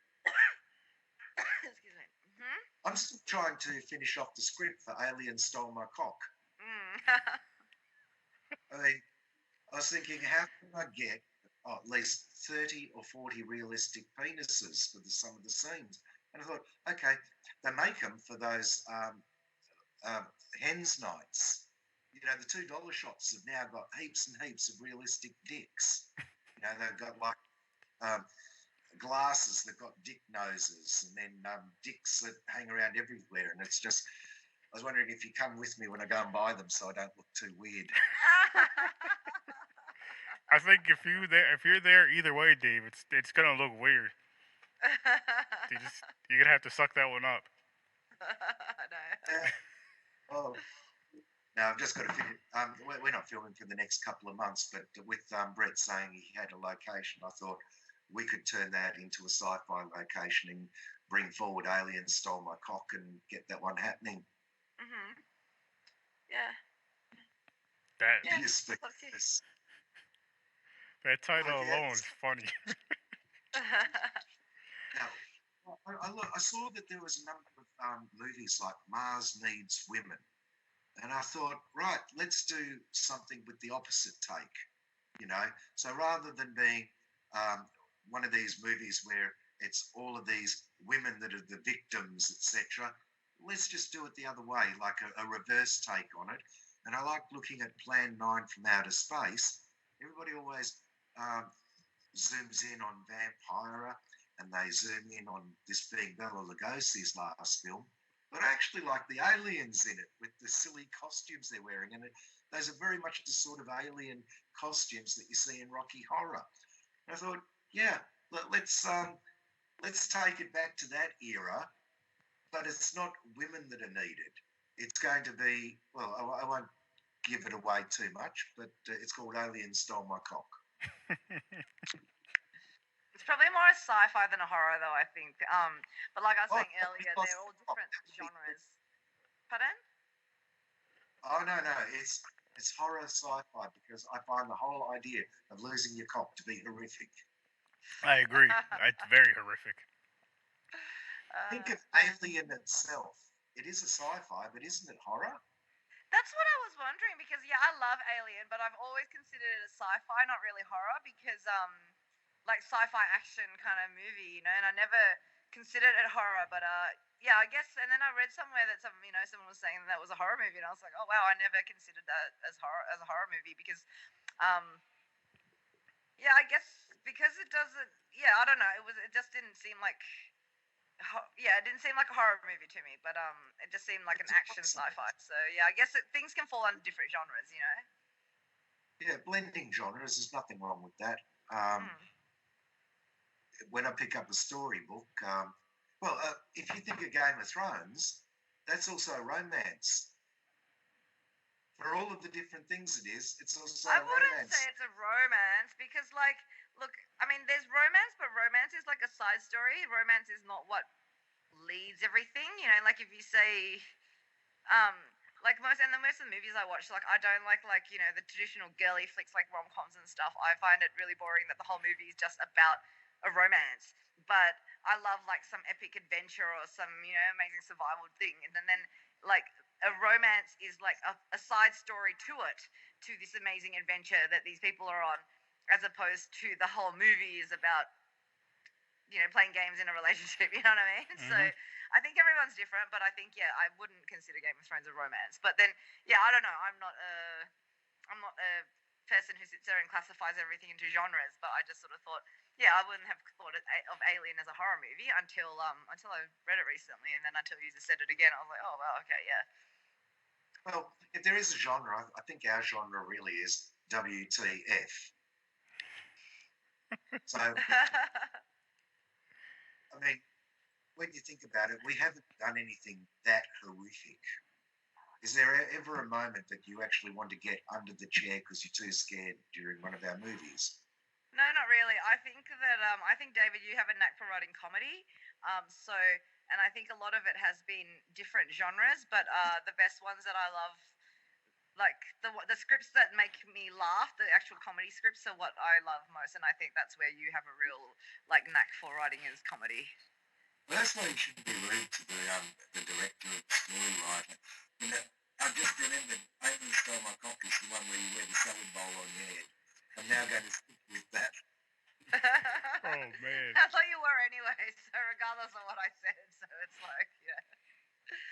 Excuse me. Mm-hmm. I'm still trying to finish off the script for Alien Stole My Cock. I mean, I was thinking, how can I get at least 30 or 40 realistic penises for some of the scenes? And I thought, okay, they make them for those hens nights. You know, the $2 shops have now got heaps and heaps of realistic dicks. You know, they've got like glasses that got dick noses, and then dicks that hang around everywhere. And it's just, I was wondering if you come with me when I go and buy them, so I don't look too weird. I think if you're there either way, Dave, it's gonna look weird. You're gonna have to suck that one up. Oh. No, I've just got to figure. We're not filming for the next couple of months, but with Brett saying he had a location, I thought we could turn that into a sci-fi location and bring forward Alien Stole My Cock and get that one happening. Mm-hmm. Yeah. That title alone is funny. Now, I saw that there was a number of movies like Mars Needs Women. And I thought, right, let's do something with the opposite take, you know. So rather than being one of these movies where it's all of these women that are the victims, etc., let's just do it the other way, like a reverse take on it. And I like looking at Plan 9 from Outer Space. Everybody always zooms in on Vampira, and they zoom in on this being Bela Lugosi's last film. But I actually like the aliens in it with the silly costumes they're wearing. And those are very much the sort of alien costumes that you see in Rocky Horror. And I thought, yeah, let's take it back to that era, but it's not women that are needed. It's going to be, well, I won't give it away too much, but it's called Alien Stole My Cock. It's probably more a sci-fi than a horror, though, I think. But like I was saying earlier, they're all different genres. Pardon? Oh, no. It's horror sci-fi because I find the whole idea of losing your cock to be horrific. I agree. It's very horrific. Think of Alien itself. It is a sci-fi, but isn't it horror? That's what I was wondering because, yeah, I love Alien, but I've always considered it a sci-fi, not really horror, because like sci-fi action kind of movie, you know, and I never considered it horror, but yeah, I guess. And then I read somewhere that someone was saying that was a horror movie, and I was like, oh wow, I never considered that as a horror movie because, yeah, I guess because it doesn't. Yeah, I don't know. It just didn't seem like. Yeah, it didn't seem like a horror movie to me, but it just seemed like an action sci-fi. So yeah, I guess things can fall under different genres, you know. Yeah, blending genres. There's nothing wrong with that. When I pick up a storybook, if you think of Game of Thrones, that's also romance. For all of the different things it is, it's also I wouldn't romance. say it's a romance because, like, look, I mean, there's romance, but romance is like a side story. Romance is not what leads everything, you know. Like if you say, like most of the movies I watch, like I don't like you know the traditional girly flicks like rom-coms and stuff. I find it really boring that the whole movie is just about a romance. But I love like some epic adventure or some, you know, amazing survival thing, and then like a romance is like a side story to this amazing adventure that these people are on, as opposed to the whole movie is about playing games in a relationship. You know what I mean? Mm-hmm. So I think everyone's different, but I think I wouldn't consider Game of Thrones a romance. But then I don't know. I'm not a person who sits there and classifies everything into genres, but I just sort of thought, I wouldn't have thought of Alien as a horror movie until I read it recently, and then until you just said it again, I was like, oh well, okay, yeah. Well, if there is a genre, I think our genre really is WTF. So, I mean, when you think about it, we haven't done anything that horrific. Is there ever a moment that you actually want to get under the chair because you're too scared during one of our movies? No, not really. I think that I think David, you have a knack for writing comedy. And I think a lot of it has been different genres, but the best ones that I love, like the scripts that make me laugh, the actual comedy scripts are what I love most, and I think that's where you have a real knack for writing is comedy. Well, that's why you shouldn't be rude to the director of the story writer. I just remembered Amy Stole My Cock is the one where you wear the salad bowl on your head. I'm now going to stick with that. Oh man! I thought you were anyway, so regardless of what I said, so it's like,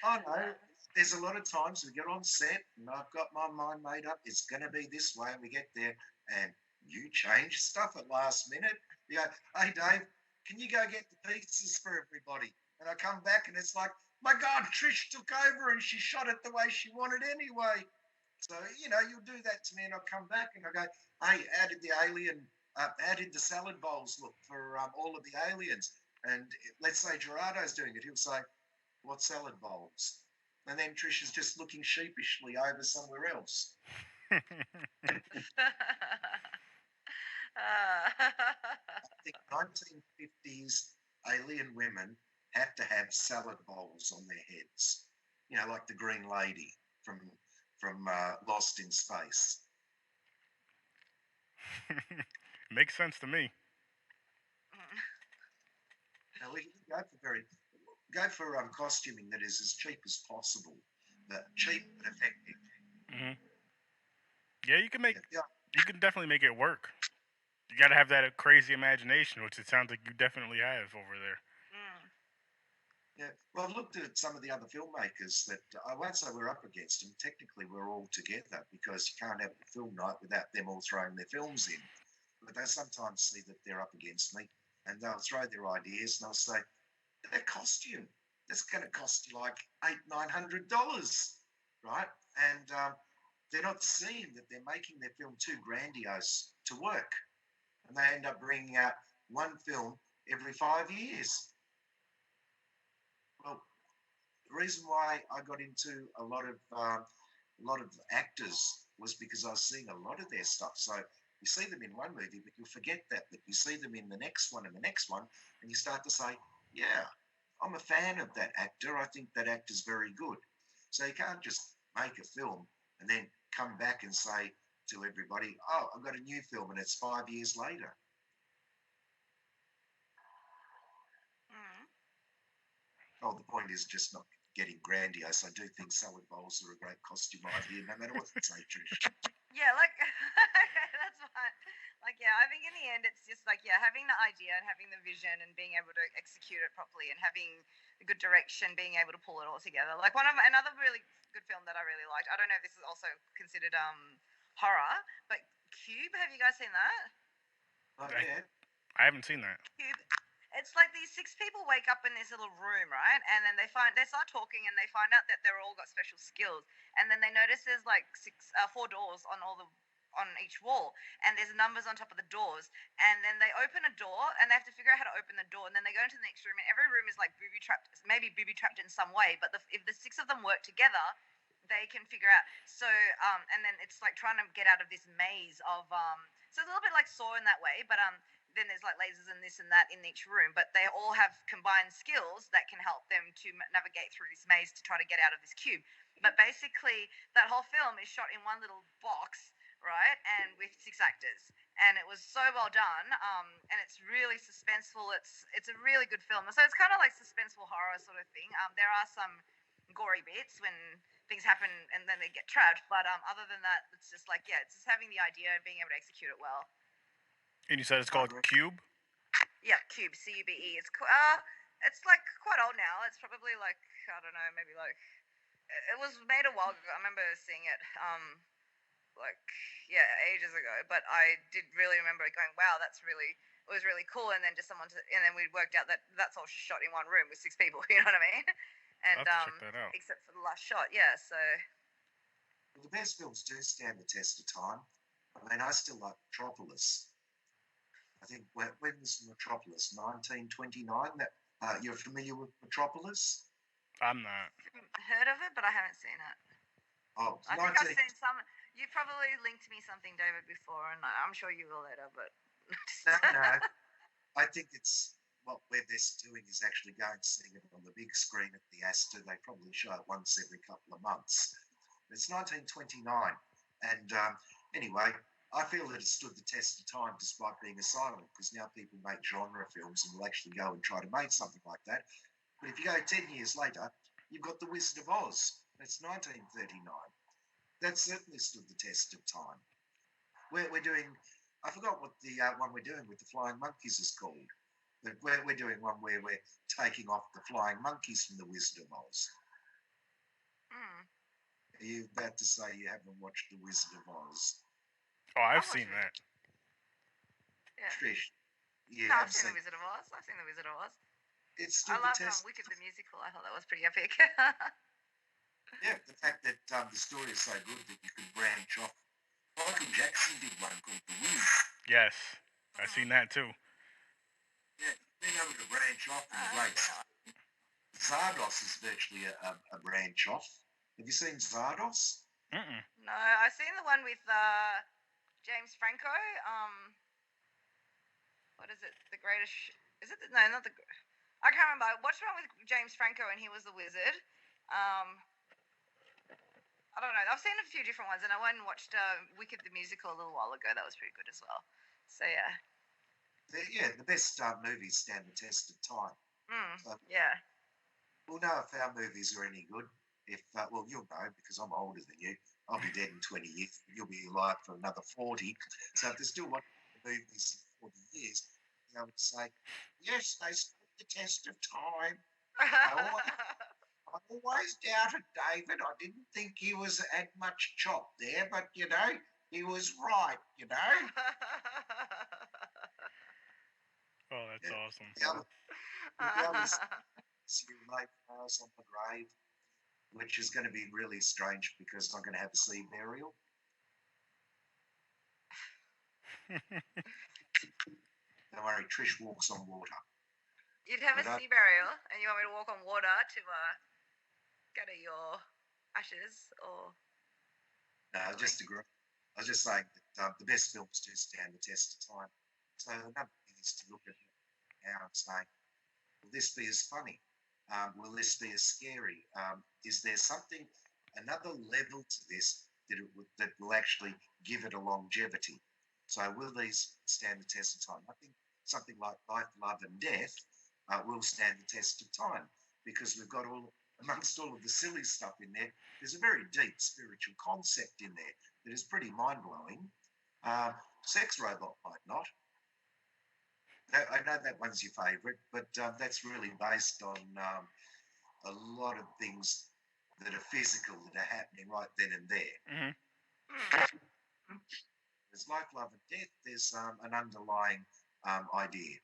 Oh no, there's a lot of times we get on set and I've got my mind made up. It's going to be this way, and we get there and you change stuff at last minute. You go, hey Dave, can you go get the pizzas for everybody? And I come back and it's like, my God, Trish took over and she shot it the way she wanted anyway. So, you'll do that to me and I'll come back and I go, hey, how did the salad bowls look for all of the aliens? And let's say Gerardo's doing it. He'll say, what salad bowls? And then Trish is just looking sheepishly over somewhere else. I think 1950s alien women have to have salad bowls on their heads, like the Green Lady from Lost in Space. Makes sense to me. Now we go for costuming that is as cheap as possible, but cheap but effective. Mm-hmm. Yeah, you can definitely make it work. You got to have that crazy imagination, which it sounds like you definitely have over there. Yeah, well, I've looked at some of the other filmmakers that I won't say we're up against them. Technically, we're all together because you can't have a film night without them all throwing their films in. But they sometimes see that they're up against me and they'll throw their ideas and they'll say, that costume, that's going to cost you like $800-900, right? And they're not seeing that they're making their film too grandiose to work. And they end up bringing out one film every 5 years. Well, the reason why I got into a lot of actors was because I was seeing a lot of their stuff. So you see them in one movie, but you forget that you see them in the next one and the next one, and you start to say, yeah, I'm a fan of that actor. I think that actor's very good. So you can't just make a film and then come back and say to everybody, oh, I've got a new film and it's 5 years later. Oh, the point is just not getting grandiose. I do think salad bowls are a great costume idea, no matter what you say, Trish. Yeah, that's fine. I think in the end, it's just having the idea and having the vision and being able to execute it properly and having a good direction, being able to pull it all together. Like another really good film that I really liked. I don't know if this is also considered horror, but Cube. Have you guys seen that? Not yet. I haven't seen that. Cube. It's like these 6 people wake up in this little room, right? And then they start talking and they find out that they're all got special skills. And then they notice there's 4 doors on each wall, and there's numbers on top of the doors. And then they open a door and they have to figure out how to open the door. And then they go into the next room, and every room is like booby trapped, maybe booby trapped in some way. But if the 6 of them work together, they can figure out. So and then it's like trying to get out of this maze of so it's a little bit like Saw in that way, but then there's like lasers and this and that in each room, but they all have combined skills that can help them to navigate through this maze to try to get out of this cube. But basically, that whole film is shot in one little box, right, and with 6 actors, and it was so well done, and it's really suspenseful. It's a really good film, so it's kind of like suspenseful horror sort of thing. There are some gory bits when things happen and then they get trapped, but other than that, it's just it's just having the idea and being able to execute it well. And you said it's called Cube? Yeah, Cube, CUBE. It's like quite old now. It's probably like, I don't know, maybe like, it was made a while ago. I remember seeing it. Like, yeah, ages ago. But I did really remember going, wow, it was really cool. And then and then we worked out that that's all shot in one room with 6 people. You know what I mean? And I'll have to check that out. except for the last shot, yeah. So Well, the best films do stand the test of time. I mean, I still like Metropolis. I think when was Metropolis? 1929. That you're familiar with Metropolis? I'm not. heard of it, but I haven't seen it. Oh, I think I've seen some. You probably linked me something, David, before, and I'm sure you will later. But no. I think it's what where they're doing is actually going to see it on the big screen at the Astor. They probably show it once every couple of months. It's 1929, and anyway, I feel that it stood the test of time despite being a silent, because now people make genre films and will actually go and try to make something like that. But if you go 10 years later, you've got The Wizard of Oz. That's 1939. That certainly stood the test of time. We're doing, I forgot what the one we're doing with the flying monkeys is called. But we're doing one where we're taking off the flying monkeys from The Wizard of Oz. Are you about to say you haven't watched The Wizard of Oz? Oh, I've seen that. Yeah. Trish, I've seen The Wizard of Oz. I love Wicked the musical. I thought that was pretty epic. Yeah, the fact that the story is so good that you can branch off. Michael Jackson did one called The Wiz. Yes, I've seen that too. Yeah, being able to branch off and great. Zardos is virtually a branch off. Have you seen Zardos? Mm-mm. No, I've seen the one with James Franco. What is it? The Greatest? Is it? No, not the. I can't remember. I watched one with James Franco, and he was the wizard. I don't know. I've seen a few different ones, and I went and watched Wicked the musical a little while ago. That was pretty good as well. So yeah. The best movies stand the test of time. Yeah. We'll know if our movies are any good. If well, you'll know because I'm older than you. I'll be dead in 20 years. You'll be alive for another 40. So if they're still watching movies in 40 years, they would say, yes, they stood the test of time. I always doubted David. I didn't think he had much chop there, but he was right. Oh, that's awesome. The other you lay flowers on the grave, which is going to be really strange because I'm going to have a sea burial. Don't worry, Trish walks on water. You'd have a sea burial, and you want me to walk on water to gather your ashes, or? No, I just agree. I was just saying that the best films do stand the test of time. So another thing is to look at now and say, will this be as funny? Will this be as scary? Is there another level to this that will actually give it a longevity? So will these stand the test of time? I think something like Life, Love and Death will stand the test of time because we've got amongst all of the silly stuff in there, there's a very deep spiritual concept in there that is pretty mind-blowing. Sex Robot might not. I know that one's your favourite, but that's really based on a lot of things that are physical that are happening right then and there. Mm-hmm. There's Life, Love and Death. There's an underlying idea.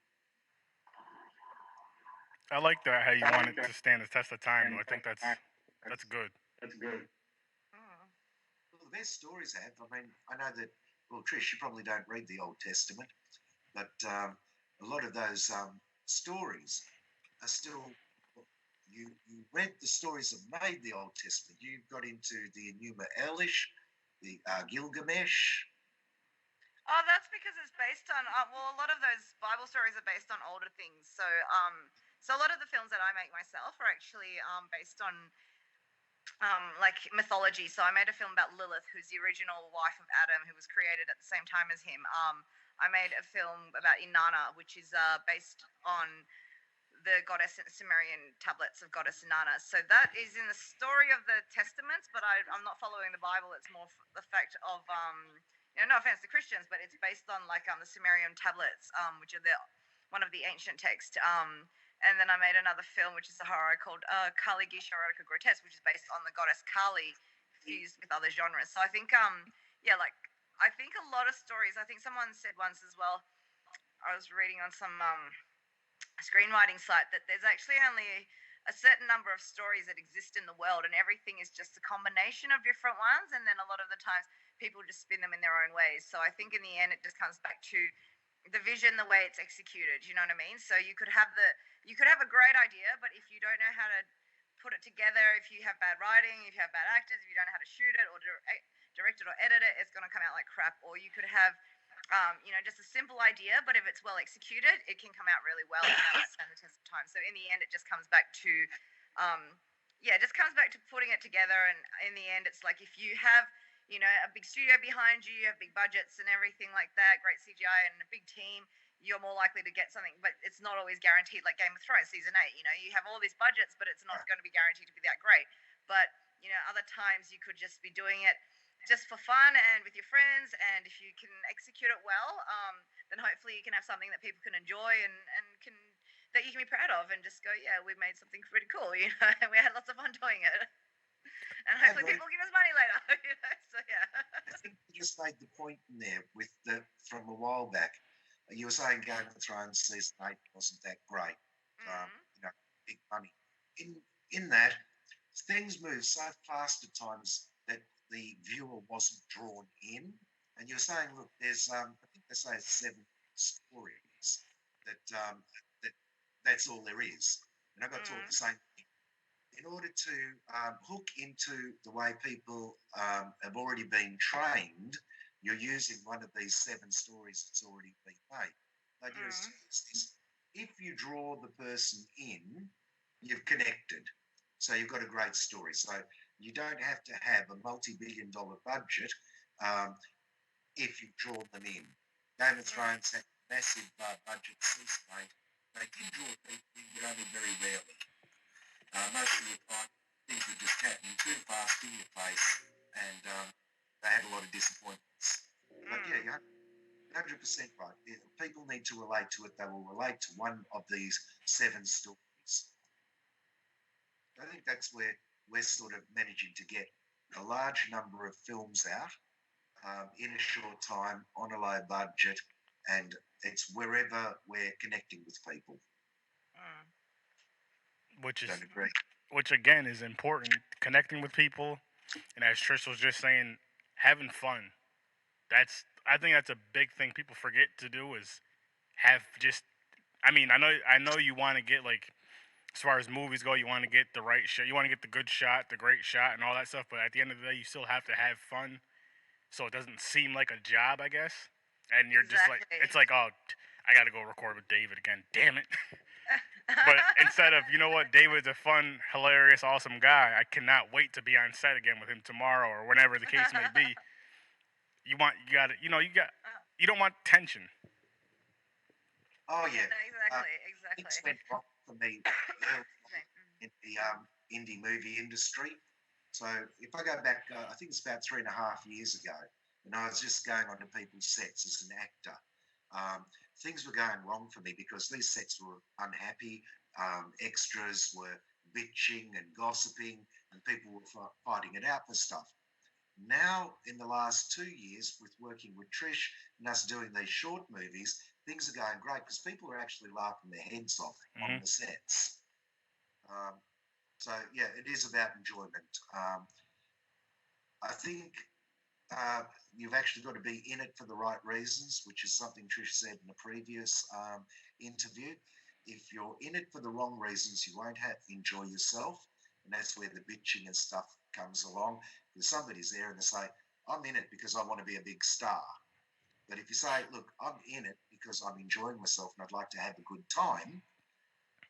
I like that how you want it to stand the test of time. I think that's good. That's good. Well, the best stories have. I mean, I know that. Well, Trish, you probably don't read the Old Testament, but a lot of those stories are still. You read the stories that made the Old Testament. You got into the Enuma Elish, the Gilgamesh. Oh, that's because it's based on. A lot of those Bible stories are based on older things. So, so a lot of the films that I make myself are actually based on like mythology. So I made a film about Lilith, who's the original wife of Adam, who was created at the same time as him. I made a film about Inanna, which is based on the goddess Sumerian tablets of goddess Inanna. So that is in the story of the Testaments, but I'm not following the Bible. It's more the fact of no offense to Christians, but it's based on like the Sumerian tablets, which are one of the ancient texts. And then I made another film, which is a horror called Kali Gisha Erotica Grotesque, which is based on the goddess Kali fused with other genres. So I think, yeah, like I think a lot of stories. I think someone said once as well. I was reading on some screenwriting site that there's actually only a certain number of stories that exist in the world, and everything is just a combination of different ones. And then a lot of the times, people just spin them in their own ways. So I think in the end, it just comes back to the vision, the way it's executed. You know what I mean? So you could have a great idea, but if you don't know how to put it together, if you have bad writing, if you have bad actors, if you don't know how to shoot it or direct it or edit it, it's going to come out like crap. Or you could have just a simple idea, but if it's well executed, it can come out really well and that might stand the test of time. So in the end, it just comes back to, putting it together. And in the end, it's like if you have, a big studio behind you, you have big budgets and everything like that, great CGI and a big team, you're more likely to get something. But it's not always guaranteed. Like Game of Thrones season 8, you have all these budgets, but it's not going to be guaranteed to be that great. But other times you could just be doing it just for fun and with your friends, and if you can execute it well, then hopefully you can have something that people can enjoy and that you can be proud of, and just go, yeah, we made something pretty cool, and we had lots of fun doing it, and hopefully people give us money later, So yeah. I think you just made the point in there with from a while back. You were saying Game of Thrones season 8 wasn't that great, big money. In that, things move so fast at times that the viewer wasn't drawn in. And you're saying, look, there's I think they say 7 stories that's all there is. And I've got to talk the same thing. In order to hook into the way people have already been trained, you're using one of these 7 stories that's already been made. The idea is this: if you draw the person in, you've connected. So you've got a great story. So you don't have to have a multi-billion-dollar budget if you draw them in. Game of Thrones had massive budget season 8. They did draw people in, but only very rarely. Most of the time, things were just happening too fast in your face, and they had a lot of disappointments. But yeah, you're 100% right. If people need to relate to it, they will relate to one of these 7 stories. I think that's where we're sort of managing to get a large number of films out in a short time on a low budget, and it's wherever we're connecting with people. Which again is important, connecting with people, and as Trish was just saying, having fun. I think that's a big thing people forget to do is have just. I mean, I know you want to get like, as far as movies go, you want to get the right shot, you want to get the good shot, the great shot, and all that stuff. But at the end of the day, you still have to have fun, so it doesn't seem like a job, I guess. And you're just like, it's like, oh, I got to go record with David again. Damn it. But instead of, you know what, David's a fun, hilarious, awesome guy. I cannot wait to be on set again with him tomorrow or whenever the case may be. You don't want tension. Oh yeah, Exactly. Things went wrong for me in the indie movie industry. So if I go back, I think it's about 3.5 years ago, and I was just going onto people's sets as an actor. Things were going wrong for me because these sets were unhappy. Extras were bitching and gossiping, and people were fighting it out for stuff. Now, in the last 2 years, with working with Trish and us doing these short movies, things are going great because people are actually laughing their heads off on the sets. So, yeah, it is about enjoyment. I think you've actually got to be in it for the right reasons, which is something Trish said in a previous interview. If you're in it for the wrong reasons, you won't enjoy yourself, and that's where the bitching and stuff comes along. Because somebody's there and they say, I'm in it because I want to be a big star. But if you say, look, I'm in it because I'm enjoying myself and I'd like to have a good time,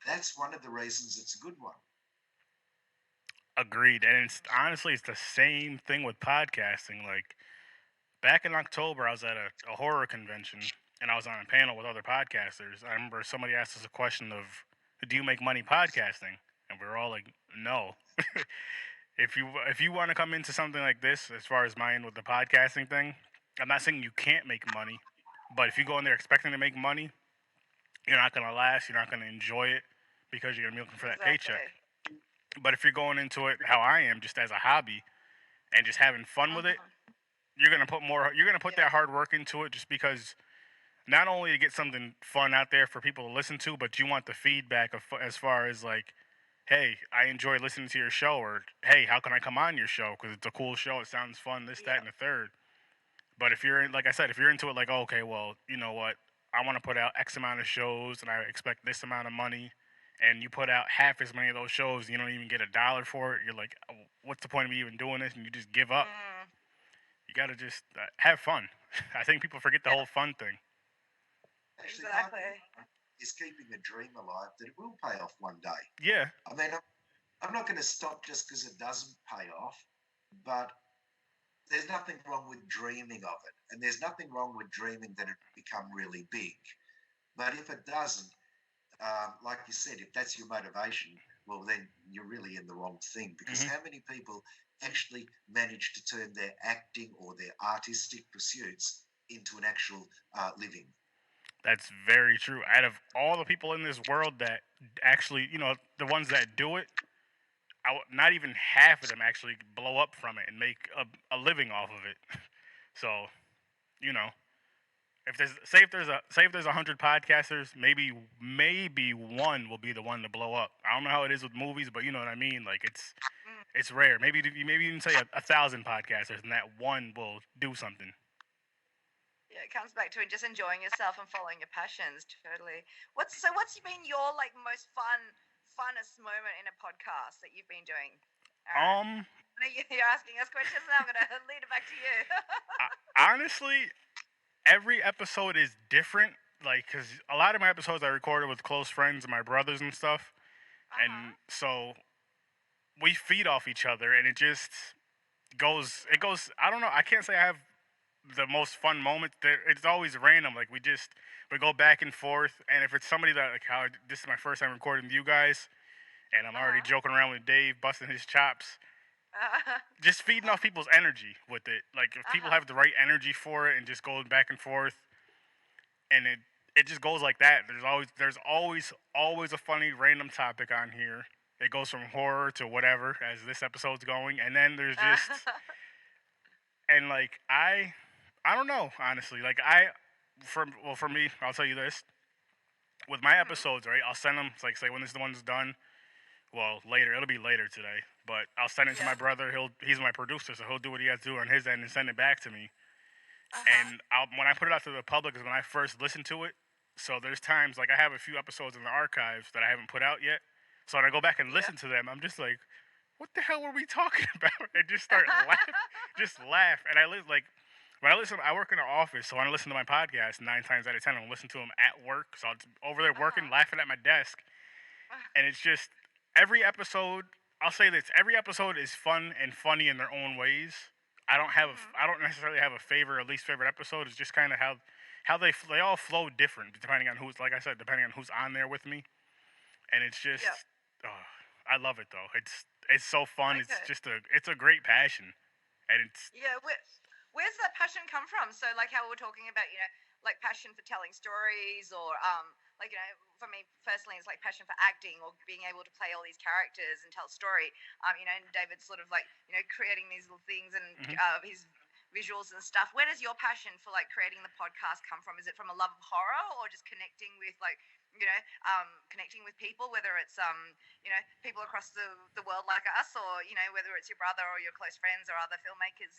that's one of the reasons it's a good one. Agreed. And it's the same thing with podcasting. Like, back in October, I was at a horror convention, and I was on a panel with other podcasters. I remember somebody asked us a question of, do you make money podcasting? And we were all like, no. If you want to come into something like this, as far as mine with the podcasting thing, I'm not saying you can't make money, but if you go in there expecting to make money, you're not gonna last. You're not gonna enjoy it because you're gonna be looking for that paycheck. Exactly. But if you're going into it how I am, just as a hobby and just having fun with it, you're gonna put more. You're gonna put that hard work into it just because not only to get something fun out there for people to listen to, but you want the feedback of as far as like, hey, I enjoy listening to your show, or hey, how can I come on your show because it's a cool show, it sounds fun, this, that, and the third. But if you're like I said, if you're into it, like, oh, okay, well, you know what, I want to put out X amount of shows and I expect this amount of money, and you put out half as many of those shows, and you don't even get $1 for it. You're like, oh, what's the point of me even doing this? And you just give up. You gotta just have fun. I think people forget the whole fun thing. Actually, Exactly. is keeping a dream alive that it will pay off one day. Yeah. I mean, I'm not going to stop just because it doesn't pay off, but there's nothing wrong with dreaming of it. And there's nothing wrong with dreaming that it become really big. But if it doesn't, like you said, if that's your motivation, well, then you're really in the wrong thing. Because how many people actually manage to turn their acting or their artistic pursuits into an actual living? That's very true. Out of all the people in this world that actually, you know, the ones that do it, not even half of them actually blow up from it and make a living off of it. So, you know, if there's 100 podcasters, maybe one will be the one to blow up. I don't know how it is with movies, but you know what I mean. Like it's rare. Maybe even say 1,000 podcasters, and that one will do something. Yeah, it comes back to just enjoying yourself and following your passions. Totally. What's been your like most funnest moment in a podcast that you've been doing, Aaron? You're asking us questions, and I'm gonna lead it back to you. Honestly, every episode is different. Like, cause a lot of my episodes I recorded with close friends and my brothers and stuff, and so we feed off each other, and it just goes. It goes. I don't know. I can't say I have the most fun moments. It's always random. Like we go back and forth, and if it's somebody that like how this is my first time recording with you guys, and I'm already joking around with Dave, busting his chops, just feeding off people's energy with it. Like if people have the right energy for it, and just going back and forth, and it just goes like that. There's always a funny random topic on here. It goes from horror to whatever as this episode's going, and then there's just and like I don't know, honestly. Like for me, I'll tell you this. With my episodes, right? I'll send them. It's like say when this one's done. Well, later. It'll be later today. But I'll send it to my brother. He's my producer, so he'll do what he has to do on his end and send it back to me. And when I put it out to the public is when I first listen to it. So there's times like I have a few episodes in the archives that I haven't put out yet. So when I go back and listen to them, I'm just like, what the hell were we talking about? And just start just laugh. And I live like. When I listen, I work in an office, so when I listen to my podcast, 9 times out of 10, I'll listen to them at work. So I'm over there working, laughing at my desk, and it's just every episode. I'll say this: every episode is fun and funny in their own ways. I don't necessarily have a favorite or least favorite episode. It's just kind of how they all flow different depending on who's like I said, depending on who's on there with me, and it's just I love it though. It's so fun. Okay. It's a great passion, and it's Where's that passion come from? So, like how we were talking about, like passion for telling stories, or like for me personally, it's like passion for acting or being able to play all these characters and tell a story. And David's sort of like creating these little things and his visuals and stuff. Where does your passion for like creating the podcast come from? Is it from a love of horror or just connecting with like connecting with people, whether it's people across the world like us, or whether it's your brother or your close friends or other filmmakers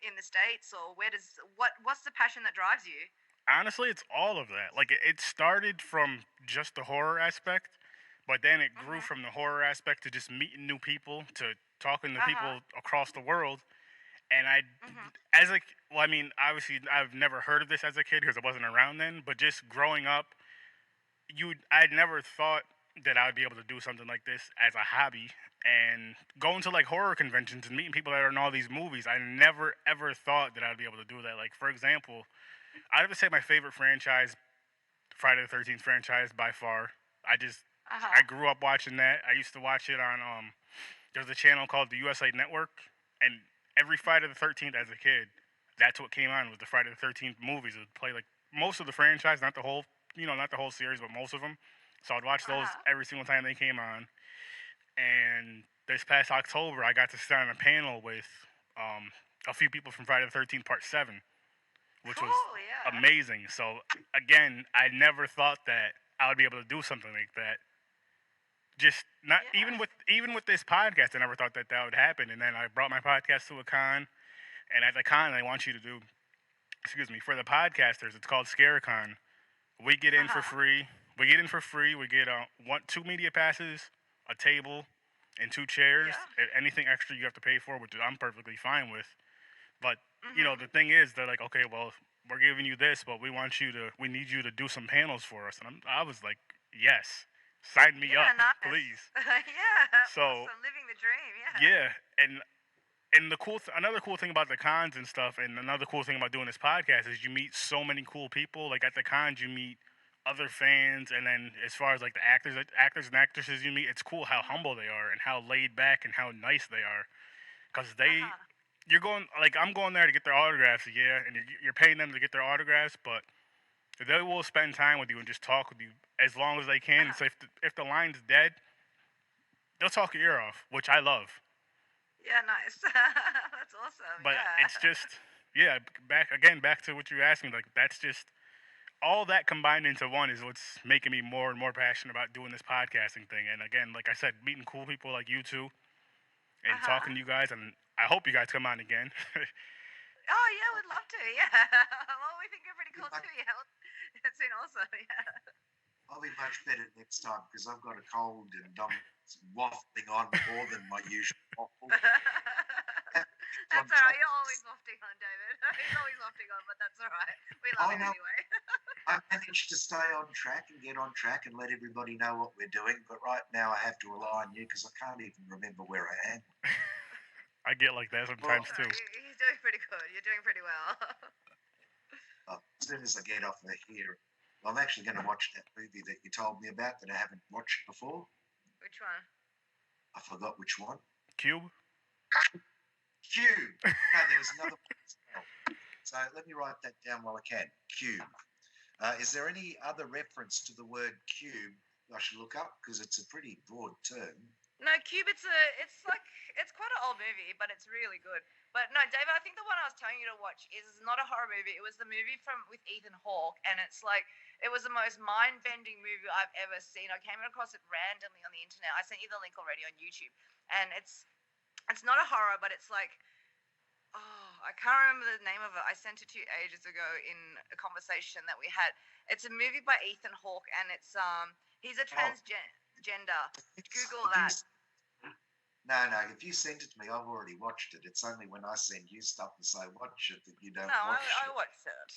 in the States, or what's the passion that drives you? honestly, it's all of that. Like it started from just the horror aspect, but then it grew from the horror aspect to just meeting new people, to talking to people across the world. And as like, well, I mean, obviously, I've never heard of this as a kid because I wasn't around then. But just growing up, I'd never thought that I would be able to do something like this as a hobby. And going to like horror conventions and meeting people that are in all these movies, I never ever thought that I'd be able to do that. Like for example, I'd have to say my favorite franchise, Friday the 13th franchise by far. I grew up watching that. I used to watch it on there's a channel called the USA Network, and every Friday the 13th as a kid, that's what came on was the Friday the 13th movies. It would play like most of the franchise, not the whole not the whole series, but most of them. So I'd watch those Uh-huh. every single time they came on. And this past October, I got to sit on a panel with a few people from Friday the 13th Part 7, which was Cool, yeah. amazing. So, again, I never thought that I would be able to do something like that. Just not Yeah. even with this podcast, I never thought that that would happen. And then I brought my podcast to a con, and at the con, I want you to do, excuse me, for the podcasters, it's called ScareCon. We get in for Uh-huh. free. We get in for free. We get two media passes, a table, and two chairs. Yeah. Anything extra you have to pay for, which I'm perfectly fine with. But Mm-hmm. the thing is, they're like, okay, well, we're giving you this, but we need you to do some panels for us. And I was like, yes, sign me Yeah, up, nice. please. Yeah, So awesome. Living the dream, yeah. yeah, and another cool thing about the cons and stuff, and another cool thing about doing this podcast is you meet so many cool people. Like at the cons, you meet other fans, and then as far as like the actors and actresses you meet, it's cool how humble they are and how laid back and how nice they are. Cause Uh-huh. you're going like I'm going there to get their autographs, yeah, and you're paying them to get their autographs, but they will spend time with you and just talk with you as long as they can. Uh-huh. So if the line's dead, they'll talk your ear off, which I love. Yeah, nice. That's awesome. But Yeah. it's just back to what you asked me. Like that's just all that combined into one is what's making me more and more passionate about doing this podcasting thing. And again, like I said, meeting cool people like you two and Uh-huh. talking to you guys, and I hope you guys come on again. Oh yeah, we'd love to. Yeah. Well, we think you're pretty cool too. Yeah. It's been awesome. Yeah. I'll be much better next time because I've got a cold and I'm waffling on more than my usual waffle. That's all right. You're always wafting on, David. He's always wafting on, but that's all right. We love Oh, him no. anyway. I managed to stay on track and get on track and let everybody know what we're doing. But right now I have to rely on you because I can't even remember where I am. I get like that sometimes too. You're doing pretty good. You're doing pretty well. As soon as I get off of here, I'm actually going to watch that movie that you told me about that I haven't watched before. Which one? I forgot which one. Cube. Cube. No, there was another one as well. So let me write that down while I can. Cube. Is there any other reference to the word cube I should look up? Because it's a pretty broad term. No, Cube. It's quite an old movie, but it's really good. But no, David, I think the one I was telling you to watch is not a horror movie. It was the movie with Ethan Hawke, and it's like it was the most mind-bending movie I've ever seen. I came across it randomly on the internet. I sent you the link already on YouTube, and it's not a horror, but it's like I can't remember the name of it. I sent it to you ages ago in a conversation that we had. It's a movie by Ethan Hawke, and it's he's a transgender. Google that. No. If you sent it to me, I've already watched it. It's only when I send you stuff and say watch it that you don't watch I it. watched it.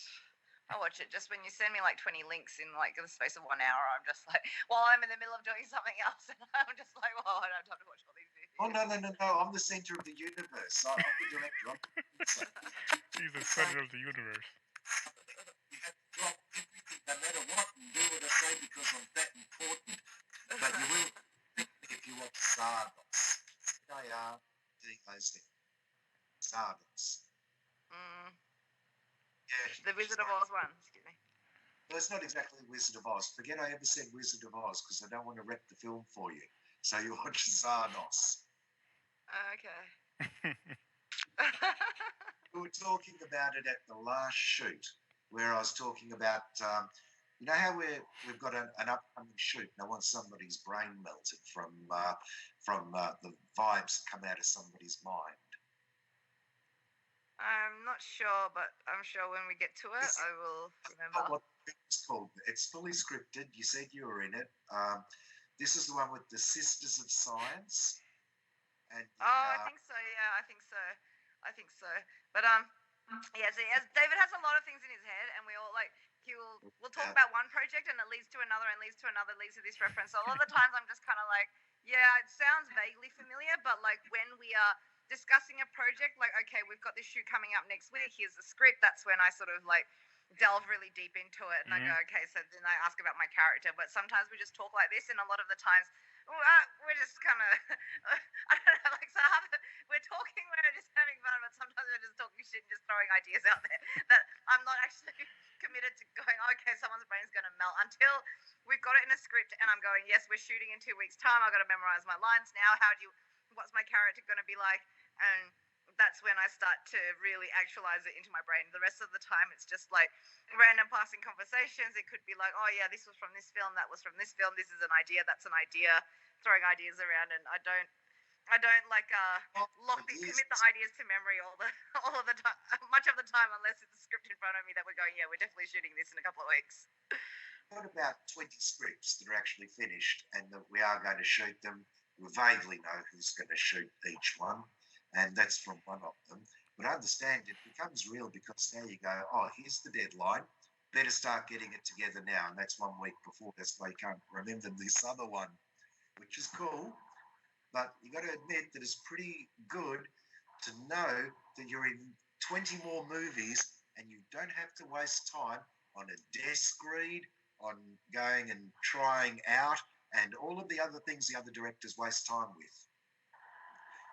I watch it just when you send me like 20 links in like the space of 1 hour. I'm just like, while I'm in the middle of doing something else, and I'm just like, well, I don't have time to watch all these movies. Oh no! I'm the center of the universe. I'm the director. I'm the producer. He's the center of the universe. You have to drop everything, no matter what, and do what I say because I'm that important. But you will think me if you watch Zardos. C-I-R-D-O-S. Zardos. Yeah, The Wizard of Oz one. Excuse me. well, it's not exactly Wizard of Oz. Forget I ever said Wizard of Oz because I don't want to wreck the film for you. So you watch Zardos. Okay. We were talking about it at the last shoot, where I was talking about, you know how we've got an upcoming shoot, and I want somebody's brain melted from the vibes that come out of somebody's mind. I'm not sure, but I'm sure when we get to it, I will remember. What it's called? It's fully scripted. You said you were in it. This is the one with the Sisters of Science. And I think so. Yeah, I think so. But yeah. See, as David has a lot of things in his head, and we all like we'll talk about one project, and it leads to another, and leads to another, leads to this reference. So a lot of the times, I'm just kind of like, yeah, it sounds vaguely familiar, but like when we are discussing a project, like okay, we've got this shoot coming up next week. Here's the script. That's when I sort of like delve really deep into it, and I go, okay, so then I ask about my character. But sometimes we just talk like this, and a lot of the times we're just kind of I don't know, like we're talking, we're just having fun, but sometimes we're just talking shit and just throwing ideas out there that I'm not actually committed to going, okay, someone's brain's going to melt until we've got it in a script and I'm going, yes, we're shooting in 2 weeks' time. I've got to memorize my lines now. What's my character going to be like? And that's when I start to really actualize it into my brain. The rest of the time, it's just like random passing conversations. It could be like, oh yeah, this was from this film, that was from this film. This is an idea, that's an idea. Throwing ideas around, and I don't like commit the ideas to memory all of the time, much of the time, unless it's a script in front of me that we're going, yeah, we're definitely shooting this in a couple of weeks. Got about 20 scripts that are actually finished and that we are going to shoot them. We vaguely know who's going to shoot each one, and that's from one of them. But understand it becomes real because now you go, oh, here's the deadline. Better start getting it together now. And that's 1 week before. That's why you can't remember this other one, which is cool. But you got to admit that it's pretty good to know that you're in 20 more movies and you don't have to waste time on a desk read, on going and trying out, and all of the other things the other directors waste time with.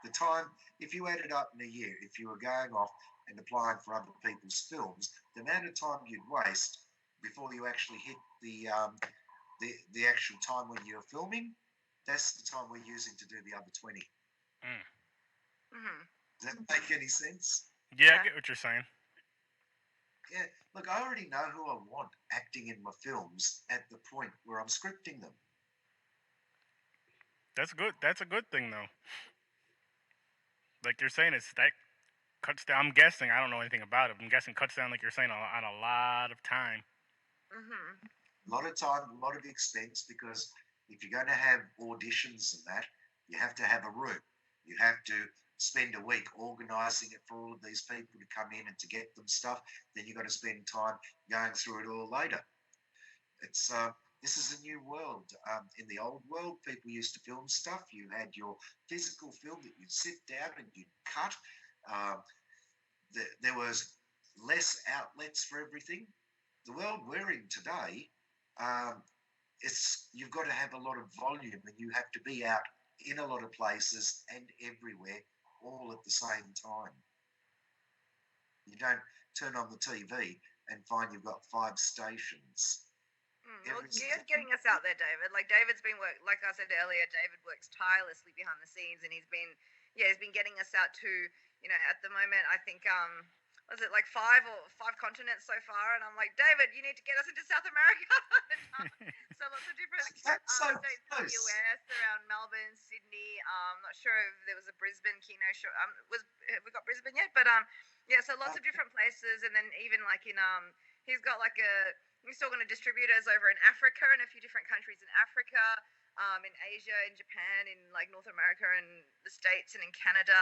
The time, if you added up in a year, if you were going off and applying for other people's films, the amount of time you'd waste before you actually hit the actual time when you're filming, that's the time we're using to do the other 20. Mm-hmm. Does that make any sense? Yeah, I get what you're saying. Yeah, look, I already know who I want acting in my films at the point where I'm scripting them. That's good. That's a good thing, though. Like you're saying, that cuts down. I'm guessing. I don't know anything about it. I'm guessing cuts down, like you're saying, on a lot of time. Mm-hmm. A lot of time, a lot of expense, because if you're going to have auditions and that, you have to have a room. You have to spend a week organising it for all of these people to come in and to get them stuff. Then you've got to spend time going through it all later. It's this is a new world. In the old world, people used to film stuff. You had your physical film that you'd sit down and you'd cut. There was less outlets for everything. The world we're in today, you've got to have a lot of volume and you have to be out in a lot of places and everywhere all at the same time. You don't turn on the TV and find you've got 5 stations. Well, you're getting us out there, David. Like David's been like I said earlier, David works tirelessly behind the scenes, and he's been getting us out to, at the moment, I think was it like 5 continents so far, and I'm like, David, you need to get us into South America. So lots of different states in the US, around Melbourne, Sydney. Not sure if there was a Brisbane kino show. Have we got Brisbane yet? But so lots of different places, and then even like in he's talking to distributors over in Africa and a few different countries in Africa, in Asia, in Japan, in like North America and the States, and in Canada.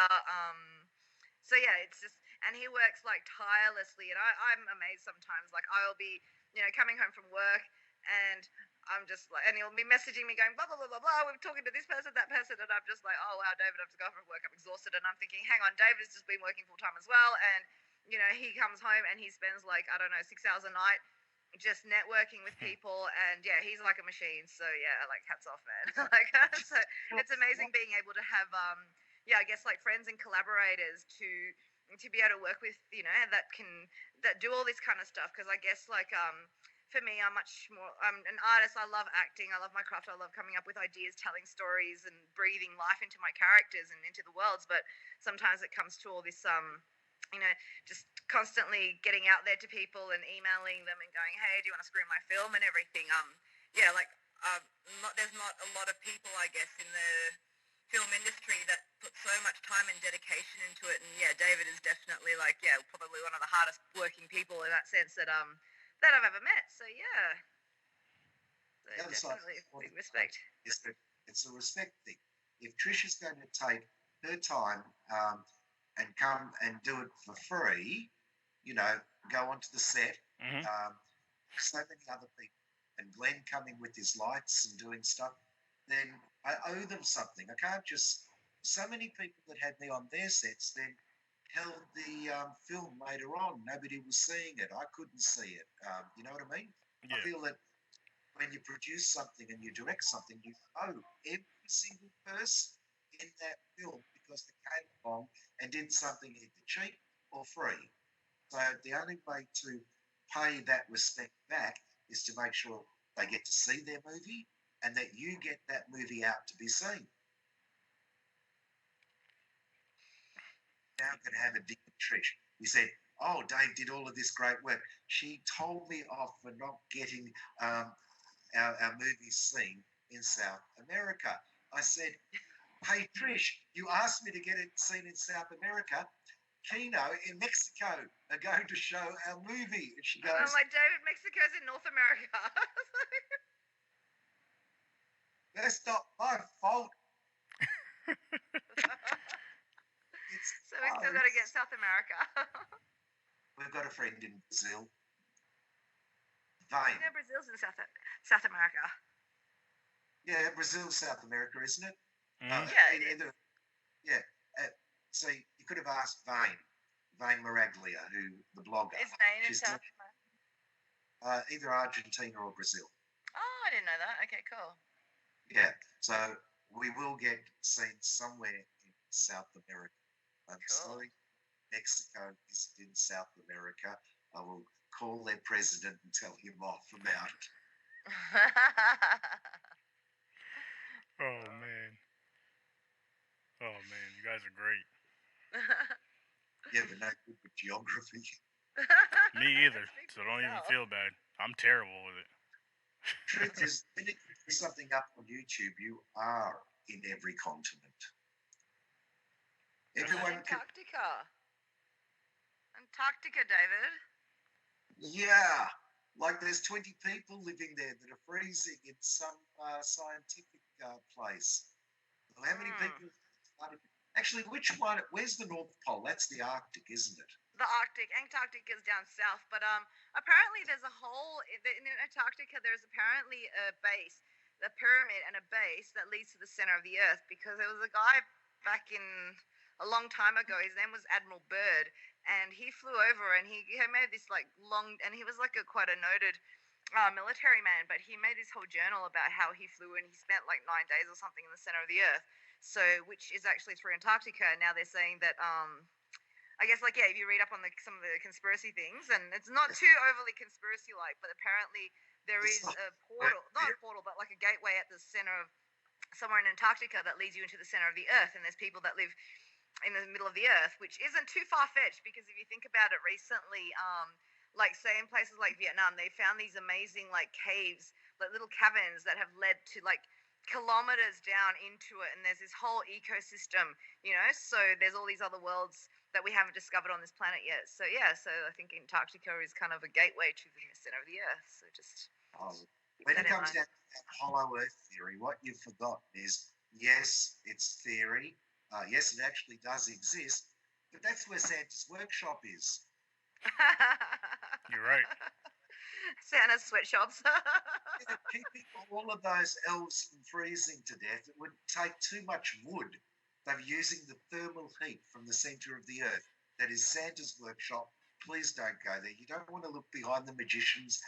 So yeah, it's just, and he works like tirelessly, and I'm amazed sometimes. Like I'll be, coming home from work, and I'm just like, and he'll be messaging me going blah blah blah blah blah. We're talking to this person, that person, and I'm just like, oh wow, David, I have to go home from work. I'm exhausted, and I'm thinking, hang on, David's just been working full time as well, and he comes home and he spends like, I don't know, 6 hours a night just networking with people, and yeah, he's like a machine. So yeah, like hats off, man. Like so it's amazing being able to have I guess like friends and collaborators to be able to work with, that do all this kind of stuff, because I guess like for me, I'm an artist. I love acting, I love my craft, I love coming up with ideas, telling stories, and breathing life into my characters and into the worlds. But sometimes it comes to all this just constantly getting out there to people and emailing them and going, hey, do you want to screen my film and everything? There's not a lot of people, I guess, in the film industry that put so much time and dedication into it. And yeah, David is definitely probably one of the hardest working people in that sense that I've ever met. So yeah, so definitely big respect. It's a respect thing. If Trish is going to take her time and come and do it for free, go onto the set. Mm-hmm. So many other people, and Glenn coming with his lights and doing stuff, then I owe them something. I can't just. So many people that had me on their sets then held the film later on. Nobody was seeing it. I couldn't see it. You know what I mean? Yeah. I feel that when you produce something and you direct something, you owe every single person in that film because they came along and did something either cheap or free. So the only way to pay that respect back is to make sure they get to see their movie and that you get that movie out to be seen. Now I'm going to have a dig at Trish. You said, "Oh, Dave did all of this great work." She told me off for not getting our movie seen in South America. I said, "Hey, Trish, you asked me to get it seen in South America. Kino in Mexico are going to show our movie." And she goes, I'm like, David, Mexico's in North America. "That's not my fault." So we still got to get South America. We've got a friend in Brazil. Vane. Brazil's in South America. Yeah, Brazil's South America, isn't it? Yeah. So you could have asked Vane Maraglia, who the blogger. Is Vane in South America? Either Argentina or Brazil. Oh, I didn't know that. Okay, cool. Yeah, so we will get seen somewhere in South America. I'm sorry, Mexico is in South America. I will call their president and tell him off about it. Oh man, you guys are great. Yeah, but no good with geography. Me either, so don't even feel bad. I'm terrible with it. Truth is, when you do something up on YouTube, you are in every continent. Everyone Antarctica, David. Yeah, like there's 20 people living there that are freezing in some scientific place. So how many people? Actually, which one? Where's the North Pole? That's the Arctic, isn't it? The Arctic. Antarctica is down south, but apparently there's a hole in Antarctica. There's apparently a base, a pyramid, and a base that leads to the center of the Earth. Because there was a guy back in a long time ago. His name was Admiral Byrd, and he flew over and he made this like long, and he was like quite a noted military man, but he made this whole journal about how he flew, and he spent like 9 days or something in the center of the Earth. So, which is actually through Antarctica. Now they're saying that I guess, like, yeah, if you read up on some of the conspiracy things, and it's not too overly conspiracy-like, but apparently there is a portal, not a portal, but like a gateway at the center of somewhere in Antarctica that leads you into the center of the Earth, and there's people that live in the middle of the Earth, which isn't too far-fetched, because if you think about it recently, like, say, in places like Vietnam, they found these amazing, like, caves, like little caverns that have led to, like, kilometers down into it, and there's this whole ecosystem, so there's all these other worlds that we haven't discovered on this planet yet. So yeah, I think Antarctica is kind of a gateway to the center of the Earth. So just when it comes down to that hollow Earth theory, what you've forgotten is, yes, it's theory. Yes, it actually does exist, but that's where Santa's workshop is. You're right. Santa's sweatshops. Keeping all of those elves from freezing to death, it would take too much wood. They're using the thermal heat from the center of the Earth. That is Santa's workshop. Please don't go there. You don't want to look behind the magicians,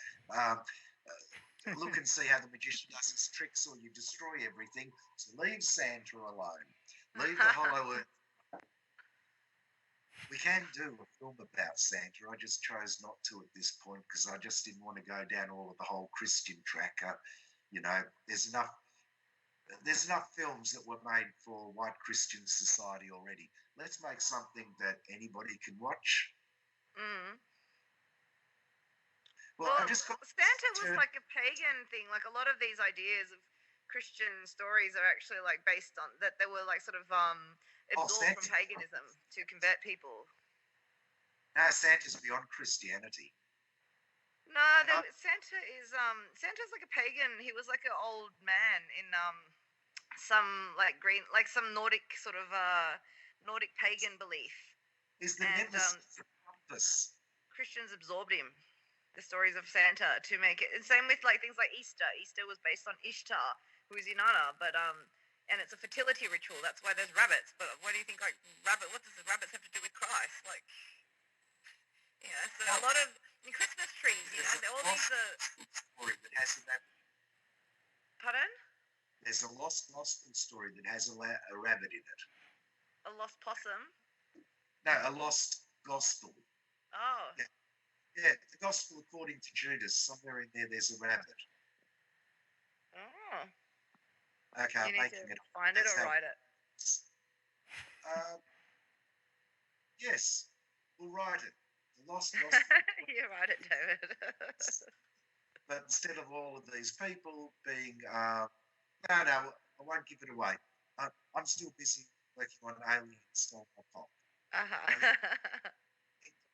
look and see how the magician does his tricks, or you destroy everything. So leave Santa alone. Leave the hollow Earth. We can do a film about Santa. I just chose not to at this point because I just didn't want to go down all of the whole Christian track. There's enough films that were made for white Christian society already. Let's make something that anybody can watch. Well, Santa was like a pagan thing. Like a lot of these ideas of Christian stories are actually like based on that. They were like sort of absorbed from paganism to convert people. No, Santa's beyond Christianity. No, Santa's like a pagan. He was like an old man in some like some Nordic sort of Nordic pagan belief. Is the compass? Christians absorbed him. The stories of Santa to make it. And same with like things like Easter. Easter was based on Ishtar, who is Inanna, but and it's a fertility ritual. That's why there's rabbits. But why do you think like what does the rabbits have to do with Christ? Like, so a lot of Christmas trees, all these story that has a rabbit. Pardon? There's a lost gospel story that has a rabbit in it. A lost possum? No, a lost gospel. Oh. Yeah, the Gospel according to Judas. Somewhere in there's a rabbit. Oh. Okay, You I'm need making to it. find it That's or how write it. Yes, we'll write it. The Lost Gospel. You write it, David. But instead of all of these people being, no, I won't give it away. I'm still busy working on Alien Style Pop. Uh-huh.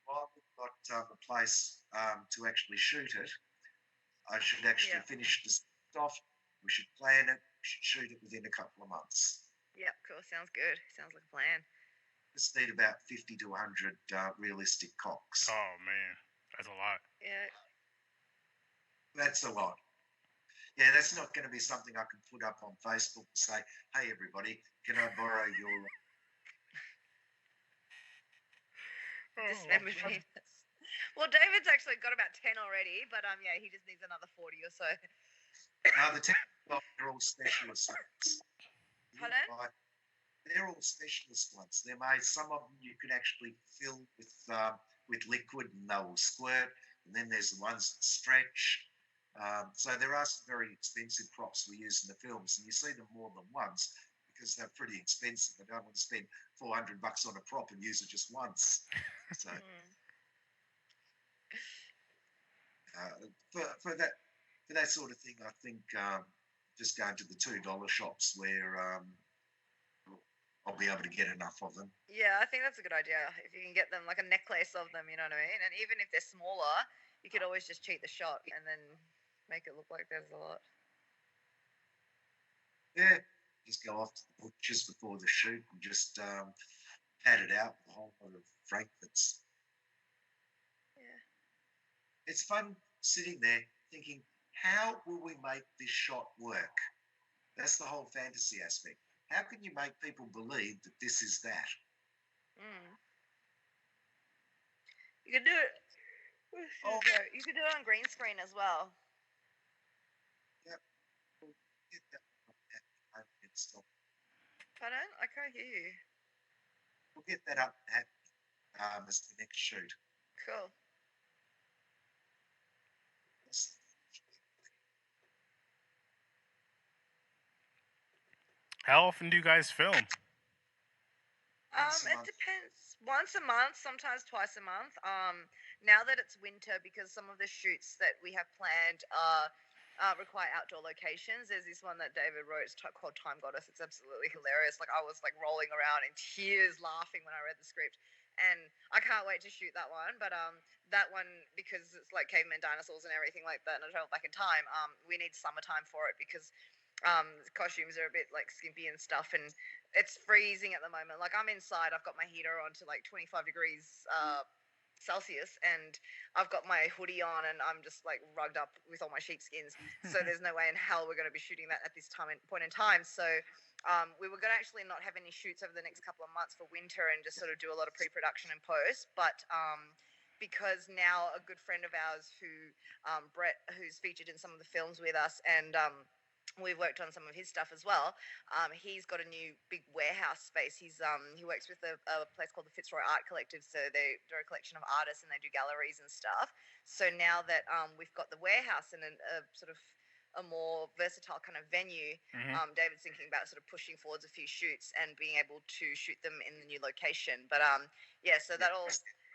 While we've got a place to actually shoot it, I should actually finish this off. We should plan it. We should shoot it within a couple of months. Yep, cool. Sounds good. Sounds like a plan. Just need about 50 to 100 realistic cocks. Oh man, that's a lot. Yeah. That's a lot. Yeah, that's not going to be something I can put up on Facebook and say, "Hey, everybody, can I borrow your?" Dismembered penis. Well, David's actually got about 10 already, but yeah, he just needs another 40 or so. No, the 10 they're all specialist ones. Pardon? They're all specialist ones. They're made. Some of them you can actually fill with liquid and they will squirt. And then there's the ones that stretch. So there are some very expensive props we use in the films, and you see them more than once because they're pretty expensive. I don't want to spend $400 on a prop and use it just once. So for that sort of thing, I think just going to the $2 shops where I'll be able to get enough of them. Yeah, I think that's a good idea. If you can get them like a necklace of them, you know what I mean? And even if they're smaller, you could always just cheat the shot and then make it look like there's a lot. Yeah, just go off to the butchers before the shoot and just pad it out with a whole lot of frankfurts. Yeah. It's fun sitting there thinking, how will we make this shot work? That's the whole fantasy aspect. How can you make people believe that this is that? You could do it. You could do it on green screen as well. Yep. We'll get that Pardon? I can't hear you. We'll get that up as the next shoot. Cool. How often do you guys film? It depends. Once a month, sometimes twice a month. Now that it's winter, because some of the shoots that we have planned require outdoor locations. There's this one that David wrote. It's called Time Goddess. It's absolutely hilarious. Like I was like rolling around in tears laughing when I read the script, and I can't wait to shoot that one. But that one, because it's like caveman dinosaurs and everything like that, and I travel back in time. We need summertime for it because the costumes are a bit like skimpy and stuff, and it's freezing at the moment. Like I'm inside, I've got my heater on to like 25 degrees Celsius, and I've got my hoodie on, and I'm just like rugged up with all my sheepskins. So there's no way in hell we're going to be shooting that at this point in time. So we were going to actually not have any shoots over the next couple of months for winter and just sort of do a lot of pre-production and post, but because now a good friend of ours Brett, who's featured in some of the films with us, and we've worked on some of his stuff as well. He's got a new big warehouse space. He works with a place called the Fitzroy Art Collective. So they're a collection of artists and they do galleries and stuff. So now that we've got the warehouse and a sort of a more versatile kind of venue, David's thinking about sort of pushing forwards a few shoots and being able to shoot them in the new location. But yeah, so that'll.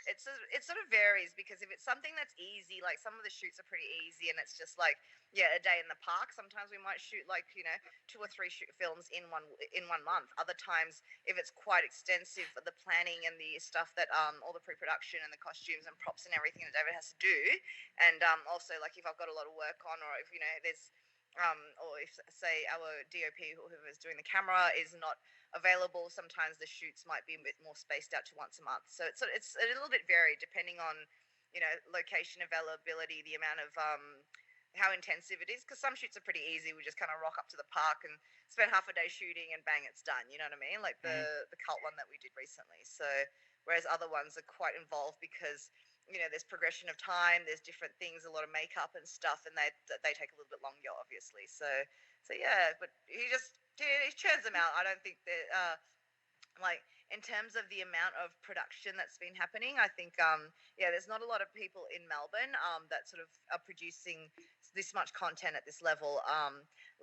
It sort of varies, because if it's something that's easy, like some of the shoots are pretty easy and it's just like, yeah, a day in the park. Sometimes we might shoot like, 2 or 3 films in one month. Other times, if it's quite extensive, the planning and the stuff that all the pre-production and the costumes and props and everything that David has to do, and also like if I've got a lot of work on, or if there's or if say our DOP, whoever's doing the camera, is not available, sometimes the shoots might be a bit more spaced out to once a month. So it's a little bit varied depending on location availability, the amount of how intensive it is, because some shoots are pretty easy. We just kind of rock up to the park and spend half a day shooting and bang, it's done. You know what I mean? Like the cult one that we did recently. So whereas other ones are quite involved because there's progression of time, there's different things, a lot of makeup and stuff, and they take a little bit longer, obviously. So yeah, but he churns them out. I don't think that like in terms of the amount of production that's been happening, I think there's not a lot of people in Melbourne that sort of are producing this much content at this level.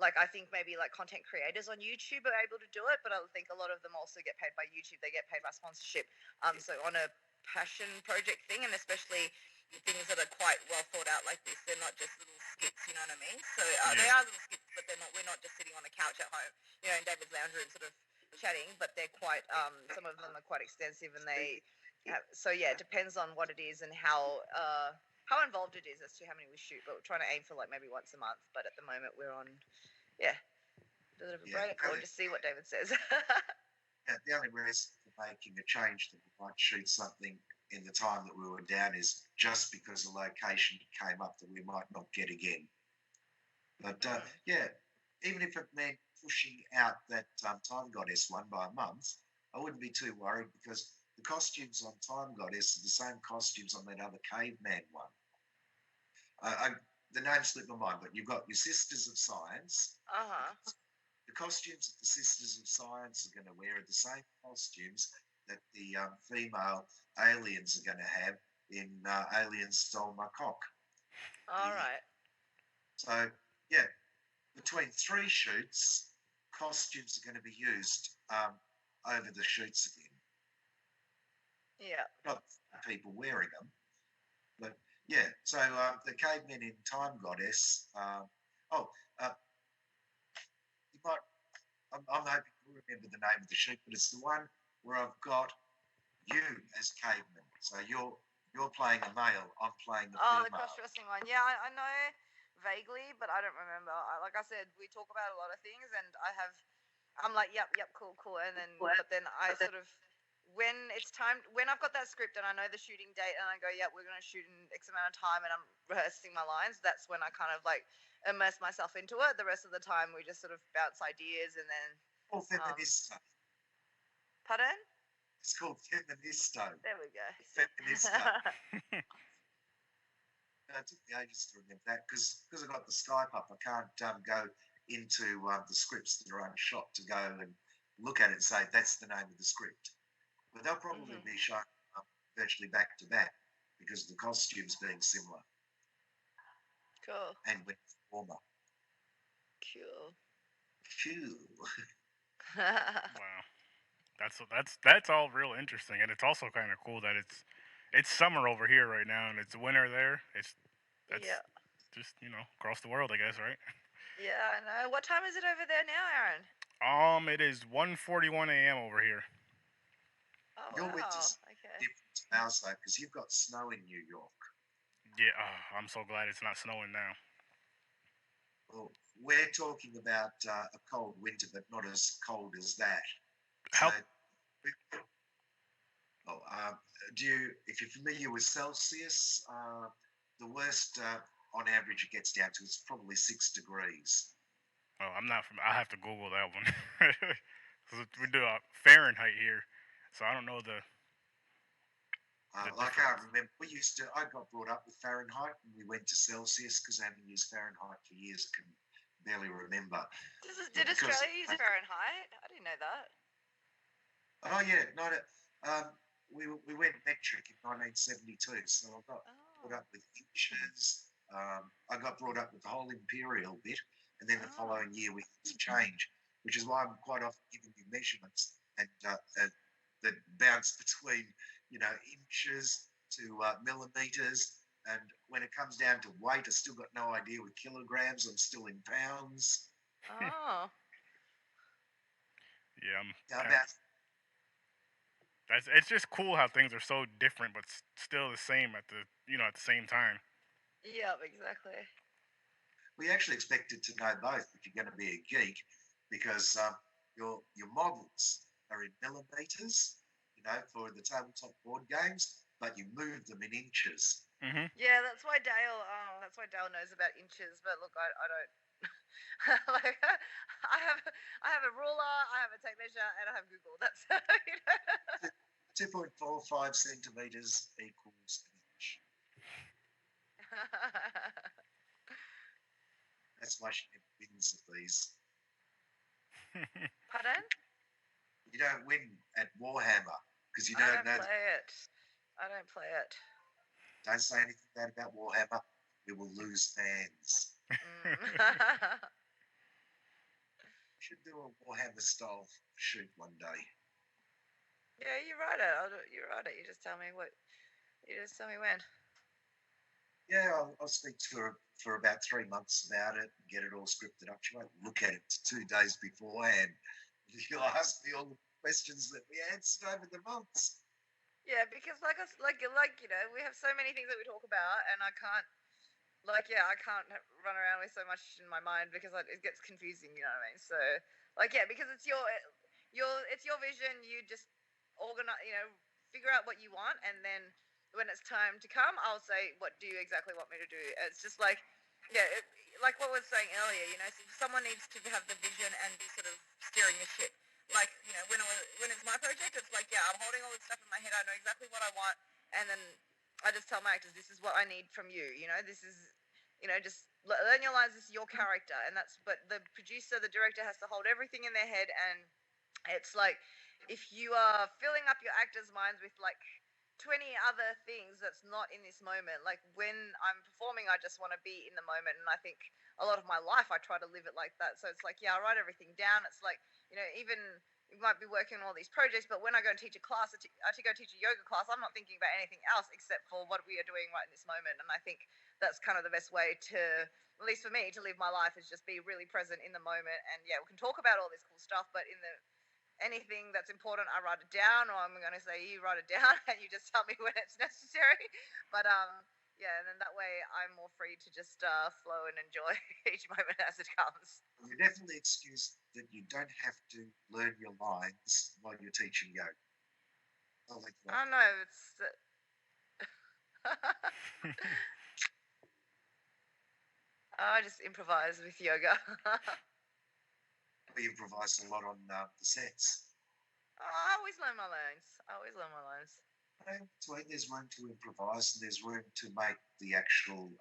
Like I think maybe like content creators on YouTube are able to do it, but I think a lot of them also get paid by YouTube. They get paid by sponsorship. So on a passion project thing, and especially things that are quite well thought out like this, they're not just little skits. You know what I mean? So they are little skits, but they're not. We're not just sitting on a couch at home, in David's lounge room, sort of chatting, but they're quite some of them are quite extensive, and they so yeah, it depends on what it is and how involved it is as to how many we shoot, but we're trying to aim for like maybe once a month, but at the moment we're on a bit of a break, or just see what David says. The only reason for making a change that we might shoot something in the time that we were down is just because a location came up that we might not get again. But even if it meant pushing out that Time Goddess one by a month, I wouldn't be too worried because the costumes on Time Goddess are the same costumes on that other caveman one. The name slipped my mind, but you've got your Sisters of Science. The costumes that the Sisters of Science are going to wear are the same costumes that the female aliens are going to have in Aliens Stole My Cock. All right. So, between 3 shoots, costumes are going to be used over the shoots again. Yeah. Not people wearing them, but so the cavemen in Time Goddess. You might. I'm hoping you remember the name of the shoot, but it's the one where I've got you as caveman. So you're playing a male, I'm playing the female. The cross-dressing one. Yeah, I know vaguely, but I don't remember. Like I said, we talk about a lot of things, and I'm like, yep, cool, and then, but then I sort of, when it's time, when I've got that script and I know the shooting date, and I go, yeah, we're going to shoot in X amount of time, and I'm rehearsing my lines, that's when I kind of like immerse myself into it. The rest of the time, we just sort of bounce ideas, and then. Feminista. Pardon? It's called Feministo. There we go. Feminista. It took me ages to remember that because I got the Skype up. I can't go into the scripts that are unshot to go and look at it and say that's the name of the script. But they'll probably be shot virtually back to back because of the costumes being similar. Cool. And with warmer. Cool. Wow, that's all real interesting, and it's also kind of cool that it's summer over here right now, and it's winter there. That's just across the world, I guess, right? Yeah, I know. What time is it over there now, Aaron? It is 1:41 a.m. over here. Oh, Your wow. winter's Okay. different to ours though, because you've got snow in New York. Yeah, I'm so glad it's not snowing now. Well, we're talking about a cold winter, but not as cold as that. How? If you're familiar with Celsius, the worst on average it gets down to is probably 6 degrees. Oh, I'm not from. I have to Google that one. We do Fahrenheit here, so I don't know the. I can't remember. I got brought up with Fahrenheit, and we went to Celsius because I haven't used Fahrenheit for years. Can barely remember. Did Australia use Fahrenheit? I didn't know that. Oh yeah, we went metric in 1972, so I got brought up with inches. I got brought up with the whole imperial bit, and then the following year we had to change, which is why I'm quite often giving you measurements and that bounce between inches to millimeters, and when it comes down to weight, I still got no idea with kilograms. I'm still in pounds. Oh. Yeah, it's just cool how things are so different, but still the same at the same time. Yeah, exactly. We actually expected to know both, but you're going to be a geek because your models are in millimeters, for the tabletop board games, but you move them in inches. Mm-hmm. Yeah, that's why Dale knows about inches. But look, I don't. Like, I have a ruler, I have a tape measure, and I have Google. That's 2.45 centimeters equals an inch. That's why she never wins at these. Pardon? You don't win at Warhammer because you I don't don't know. play it. I don't play it. Don't say anything bad about Warhammer. We will lose fans. We should do a Warhammer style shoot one day. Yeah, you write it. You write it. You just tell me what. You just tell me when. Yeah, I'll speak to her for about 3 months about it and get it all scripted up. She won't look at it 2 days beforehand. She'll ask me all the questions that we answered over the months. Yeah, because like us, like we have so many things that we talk about, and I can't. I can't run around with so much in my mind because it gets confusing. You know what I mean? So, because it's your vision. You just organize. Figure out what you want, and then when it's time to come, I'll say, "What do you exactly want me to do?" It's just like, like what I was saying earlier. So someone needs to have the vision and be sort of steering the ship. Like, when it's my project, it's like, yeah, I'm holding all this stuff in my head. I know exactly what I want, and then I just tell my actors, this is what I need from you. This is, just learn your lines. This is your character, and but the producer, the director has to hold everything in their head, and it's like, if you are filling up your actors' minds with like 20 other things that's not in this moment. Like when I'm performing, I just want to be in the moment, and I think a lot of my life I try to live it like that. So it's like, yeah, I write everything down. It's like, even you might be working on all these projects, but when I go and teach a class, I go teach a yoga class, I'm not thinking about anything else except for what we are doing right in this moment. And I think that's kind of the best way to, at least for me, to live my life, is just be really present in the moment. And yeah, we can talk about all this cool stuff, but anything that's important, I write it down, or I'm going to say, you write it down and you just tell me when it's necessary. But and then that way I'm more free to just flow and enjoy each moment as it comes. You're definitely excused that you don't have to learn your lines while you're teaching yoga. I know, it's... I just improvise with yoga. We improvise a lot on the sets. I always learn my lines. There's room to improvise, and there's room to make the actual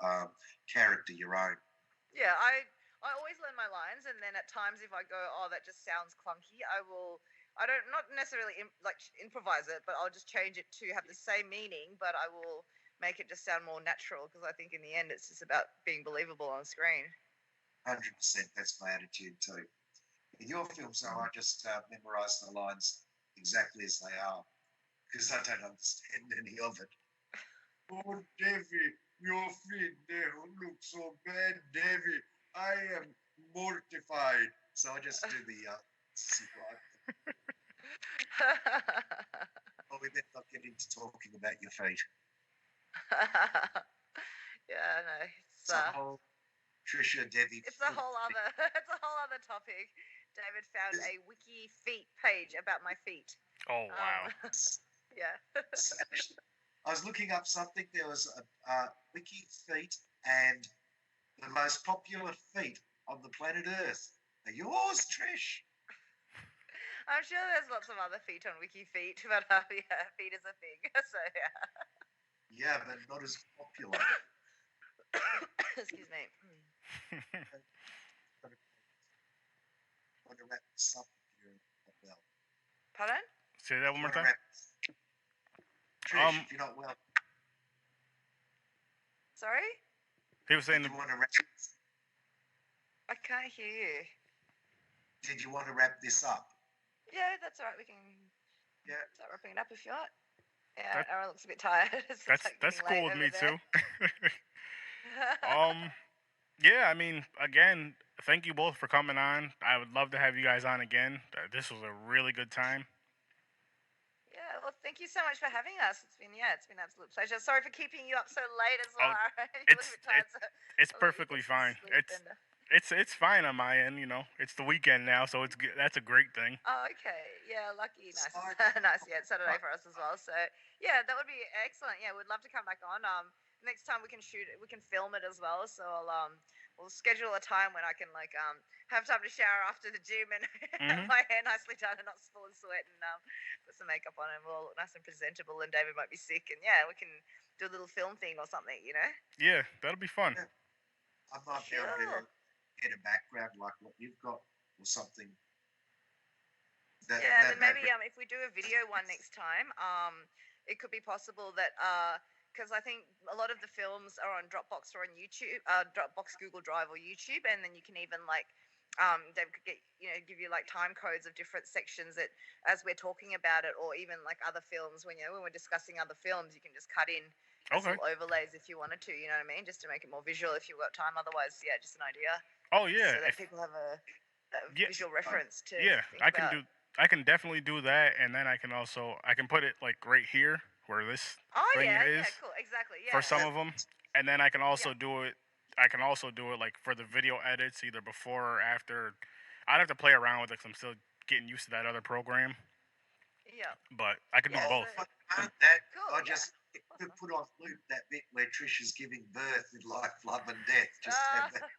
character your own. Yeah, I always learn my lines, and then at times if I go, oh, that just sounds clunky, I don't not necessarily improvise it, but I'll just change it to have the same meaning, but I will make it just sound more natural, because I think in the end it's just about being believable on screen. 100%, that's my attitude too. In your films, though, I just memorise the lines exactly as they are, because I don't understand any of it. Oh, Davy, your feet, they look so bad, Davy. I am mortified. So I just do the Oh, we better not get into talking about your feet. Yeah, no. It's a whole Trisha, Debbie. It's a whole other topic. David found a wiki feet page about my feet. Oh, wow. Yeah. I was looking up something. There was a wiki feet and the most popular feet on the planet Earth are yours, Trish. I'm sure there's lots of other feet on wiki feet, but yeah, feet is a thing. So yeah. Yeah, but not as popular. Excuse me. Want to wrap this up if you're not well. Pardon? Say that one more time. Trish, if you're not well. Sorry? He was saying. Did you want to wrap? I can't hear you. Did you want to wrap this up? Yeah, that's all right. We can. Yeah. Start wrapping it up if you want. Yeah, Aaron looks a bit tired. That's cool with me too. Yeah, I mean, again, thank you both for coming on. I would love to have you guys on again. This was a really good time. Yeah, well, thank you so much for having us. It's been an absolute pleasure. Sorry for keeping you up so late as well. It's perfectly fine. It's fine on my end. It's the weekend now, so that's a great thing. Oh, okay. Yeah, lucky. Nice. Nice. Yeah, it's Saturday for us as well. So yeah, that would be excellent. Yeah, we'd love to come back on. Next time we can film it as well. So we'll schedule a time when I can have time to shower after the gym and have my hair nicely done and not full of sweat, and put some makeup on, and we'll look nice and presentable. And David might be sick, and yeah, we can do a little film thing or something. Yeah, that'll be fun. Yeah. I might be able to get a background like what you've got or something Yeah, then maybe if we do a video one next time, it could be possible that because I think a lot of the films are on Dropbox or on YouTube, Dropbox, Google Drive, or YouTube, and then you can even like they could get give you like time codes of different sections that as we're talking about it, or even like other films when when we're discussing other films, you can just cut in little overlays if you wanted to. You know what I mean? Just to make it more visual if you've got time. Otherwise, yeah, just an idea. Oh yeah, so that people have a visual reference to. Yeah, think I about. can definitely do that, and then I can put it like right here where this thing is. Yeah, cool, exactly. Yeah. For some of them, and then I can also do it. I can also do it like for the video edits, either before or after. I'd have to play around with it 'cause I'm still getting used to that other program. Yeah. But I can do both. Cool, I just put on loop that bit where Trish is giving birth with life, love, and death. Just have that.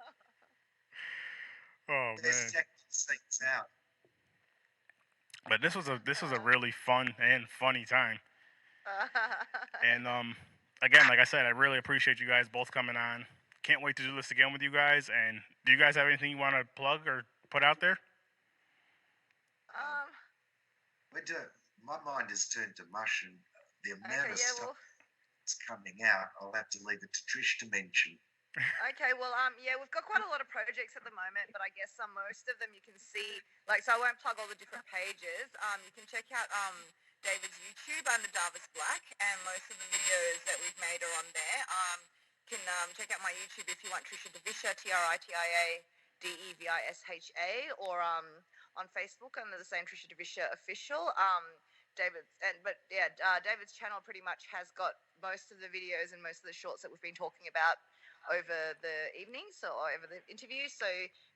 Oh man. Things out. But this was a really fun and funny time. And again, like I said, I really appreciate you guys both coming on. Can't wait to do this again with you guys. And do you guys have anything you want to plug or put out there? My mind has turned to mush, and the amount of stuff that's coming out, I'll have to leave it to Trish to mention. Okay, well, we've got quite a lot of projects at the moment, but I guess most of them you can see, so I won't plug all the different pages. You can check out David's YouTube under Darvis Black, and most of the videos that we've made are on there. Can check out my YouTube if you want Trisha Devisha, TritaDevisa, or on Facebook under the same Trisha Devisha Official. David's channel pretty much has got most of the videos and most of the shorts that we've been talking about over the evening, or over the interview. So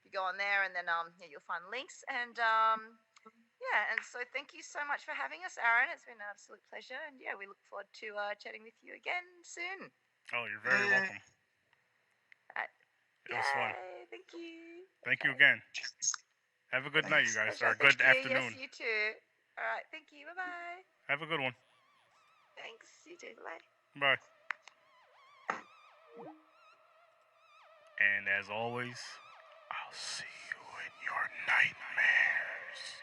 you go on there, and then you'll find links. And and so thank you so much for having us, Aaron. It's been an absolute pleasure, and we look forward to chatting with you again soon. Oh, you're very welcome. It was fun. Thank you. Thank you again. Have a good night, you guys, or a good afternoon. Yes, you too. All right, thank you. Bye-bye. Have a good one. Thanks. You too. Bye. Bye. And as always, I'll see you in your nightmares.